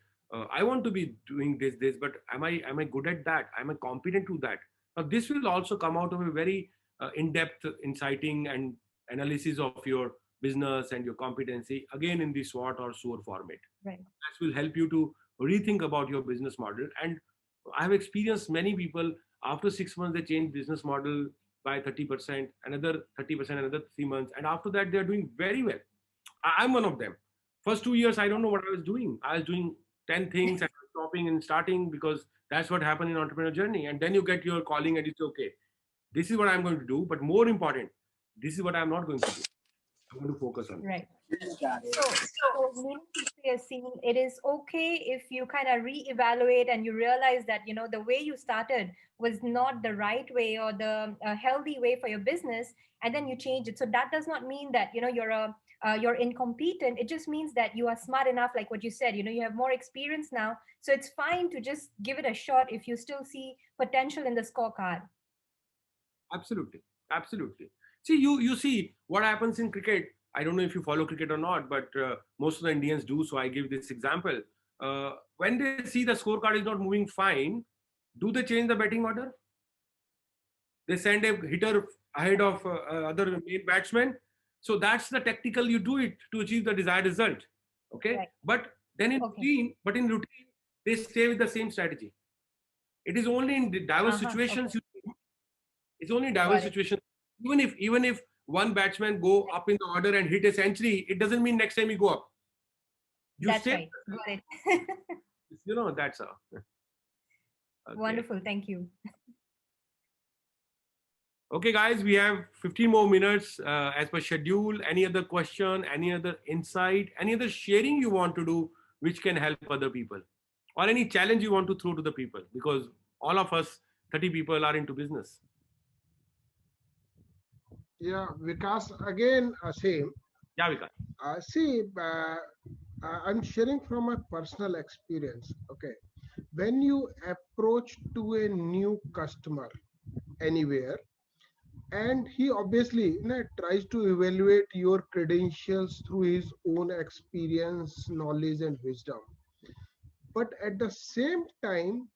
I want to be doing this, but am I good at that? Am I competent to that? Now this will also come out of a very in-depth inciting and analysis of your business and your competency, again in the SWOT or SOAR format. Right. That will help you to rethink about your business model. And I have experienced many people, after 6 months they change business model by 30%, another 30%, another 3 months, and after that they're doing very well. I'm one of them. First 2 years I don't know what I was doing. I was doing 10 things and stopping and starting, because that's what happened in entrepreneur journey. And then you get your calling and it's okay, this is what I'm going to do, but more important, this is what I'm not going to do. I'm going to focus on. Right. So meaning to say, Aseem, it is okay if you kind of reevaluate and you realize that, the way you started was not the right way or the healthy way for your business, and then you change it. So that does not mean that, you're incompetent. It just means that you are smart enough, like what you said, you have more experience now. So it's fine to just give it a shot if you still see potential in the scorecard. Absolutely. See, you see what happens in cricket. I don't know if you follow cricket or not, but most of the Indians do. So I give this example. When they see the scorecard is not moving fine, do they change the batting order? They send a hitter ahead of other main batsmen. So that's the tactical, you do it to achieve the desired result. Okay. Right. But then in Okay. routine, they stay with the same strategy. It is only in the diverse Uh-huh, situations. okay. It's only in Got diverse it. situations. Even if one batsman go up in the order and hit a century, it doesn't mean next time you go up. You That's stay. right. Got it. You know, that's how. Okay. Wonderful. Thank you. Okay, guys, we have 15 more minutes as per schedule. Any other question, any other insight, any other sharing you want to do which can help other people, or any challenge you want to throw to the people, because all of us 30 people are into business. Yeah, Vikas, again, same. Yeah, Vikas. See, I'm sharing from my personal experience. Okay. When you approach to a new customer anywhere, and he obviously tries to evaluate your credentials through his own experience, knowledge, and wisdom. But at the same time,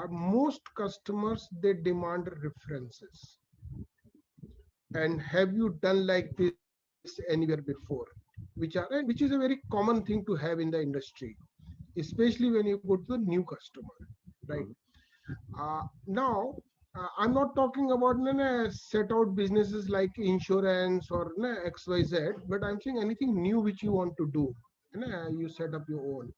most customers they demand references. And have you done like this anywhere before? Which is a very common thing to have in the industry, especially when you go to the new customer, right? Now, I'm not talking about set out businesses like insurance or XYZ, but I'm saying anything new which you want to do. You set up your own.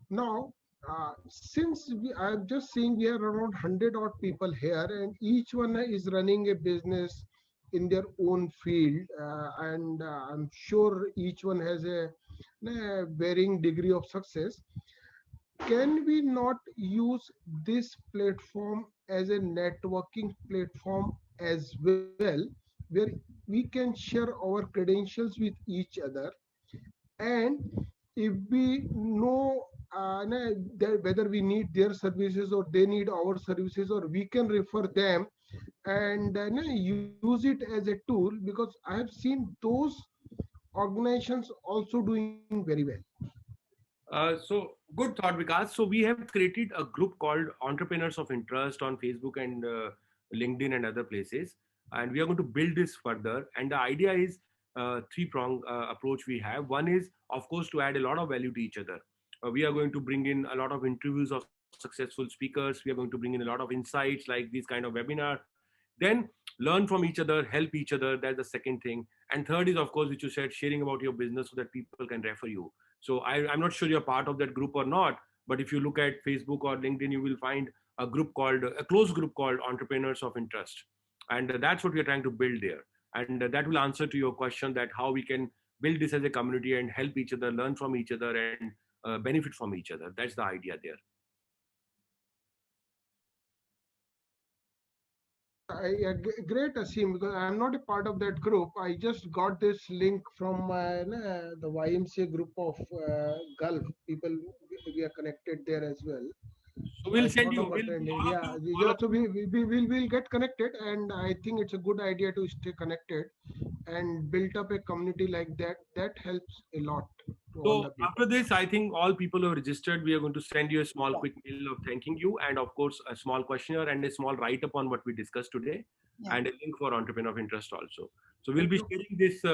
Now, I'm just seeing we are around 100 odd people here, and each one is running a business in their own field, and I'm sure each one has a varying degree of success. Can we not use this platform as a networking platform as well, where we can share our credentials with each other? And if we know whether we need their services or they need our services, or we can refer them and use it as a tool, because I have seen those organizations also doing very well. So good thought, Vikas. So we have created a group called Entrepreneurs of Interest on Facebook and LinkedIn and other places, and we are going to build this further. And the idea is three-prong approach we have. One is, of course, to add a lot of value to each other. We are going to bring in a lot of interviews of successful speakers. We are going to bring in a lot of insights like these kind of webinar. Then learn from each other, help each other. That's the second thing. And third is, of course, which you said, sharing about your business so that people can refer you. So I'm not sure you're part of that group or not, but if you look at Facebook or LinkedIn, you will find a closed group called Entrepreneurs of Interest. And that's what we're trying to build there. And that will answer to your question that how we can build this as a community and help each other, learn from each other, and benefit from each other. That's the idea there. Great, Asim, because I'm not a part of that group. I just got this link from the YMCA group of Gulf people. We are connected there as well. So we'll send you. So we'll get connected, and I think it's a good idea to stay connected and build up a community like that. That helps a lot. So after this, I think all people who are registered, we are going to send you a small quick mail of thanking you, and of course a small questionnaire and a small write-up on what we discussed today, and a link for Entrepreneur of Interest also. So we'll be sharing this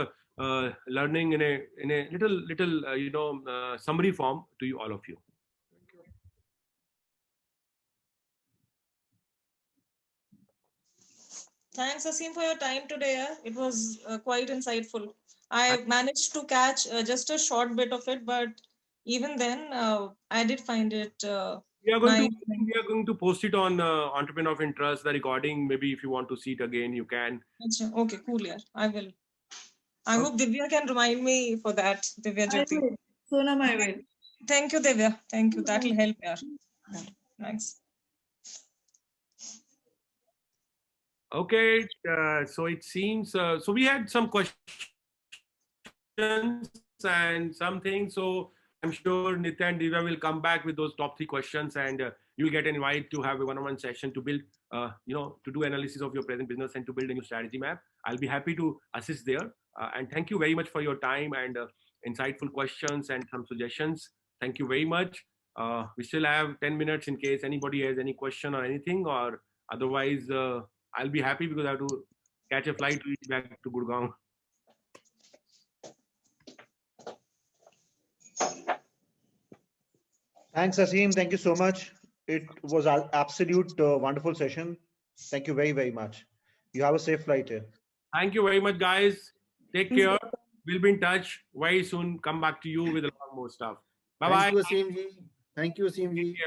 learning in a little summary form to you, all of you. Thanks, Asim, for your time today. It was quite insightful. I managed to catch just a short bit of it, but even then, I did find it We are going to post it on Entrepreneur of Interest, the recording. Maybe if you want to see it again, you can. Okay, cool. Yeah, I will. I hope Divya can remind me for that. Divya Jyoti. Sonam, I will. Thank you, Divya. Thank you. That will help. Yeah. Thanks. Okay, so it seems, so we had some questions and something. So I'm sure Nitya and Divya will come back with those top 3 questions, and you'll get an invite to have a one-on-one session to build, to do analysis of your present business and to build a new strategy map. I'll be happy to assist there. And thank you very much for your time and insightful questions and some suggestions. Thank you very much. We still have 10 minutes in case anybody has any question or anything, or otherwise, I'll be happy because I have to catch a flight to reach back to Gurgaon. Thanks, Aseem. Thank you so much. It was an absolute wonderful session. Thank you very, very much. You have a safe flight here. Thank you very much, guys. Take care. We'll be in touch very soon. Come back to you with a lot more stuff. Bye-bye. Thank you, Aseem ji. Thank you, Aseem ji. Take care.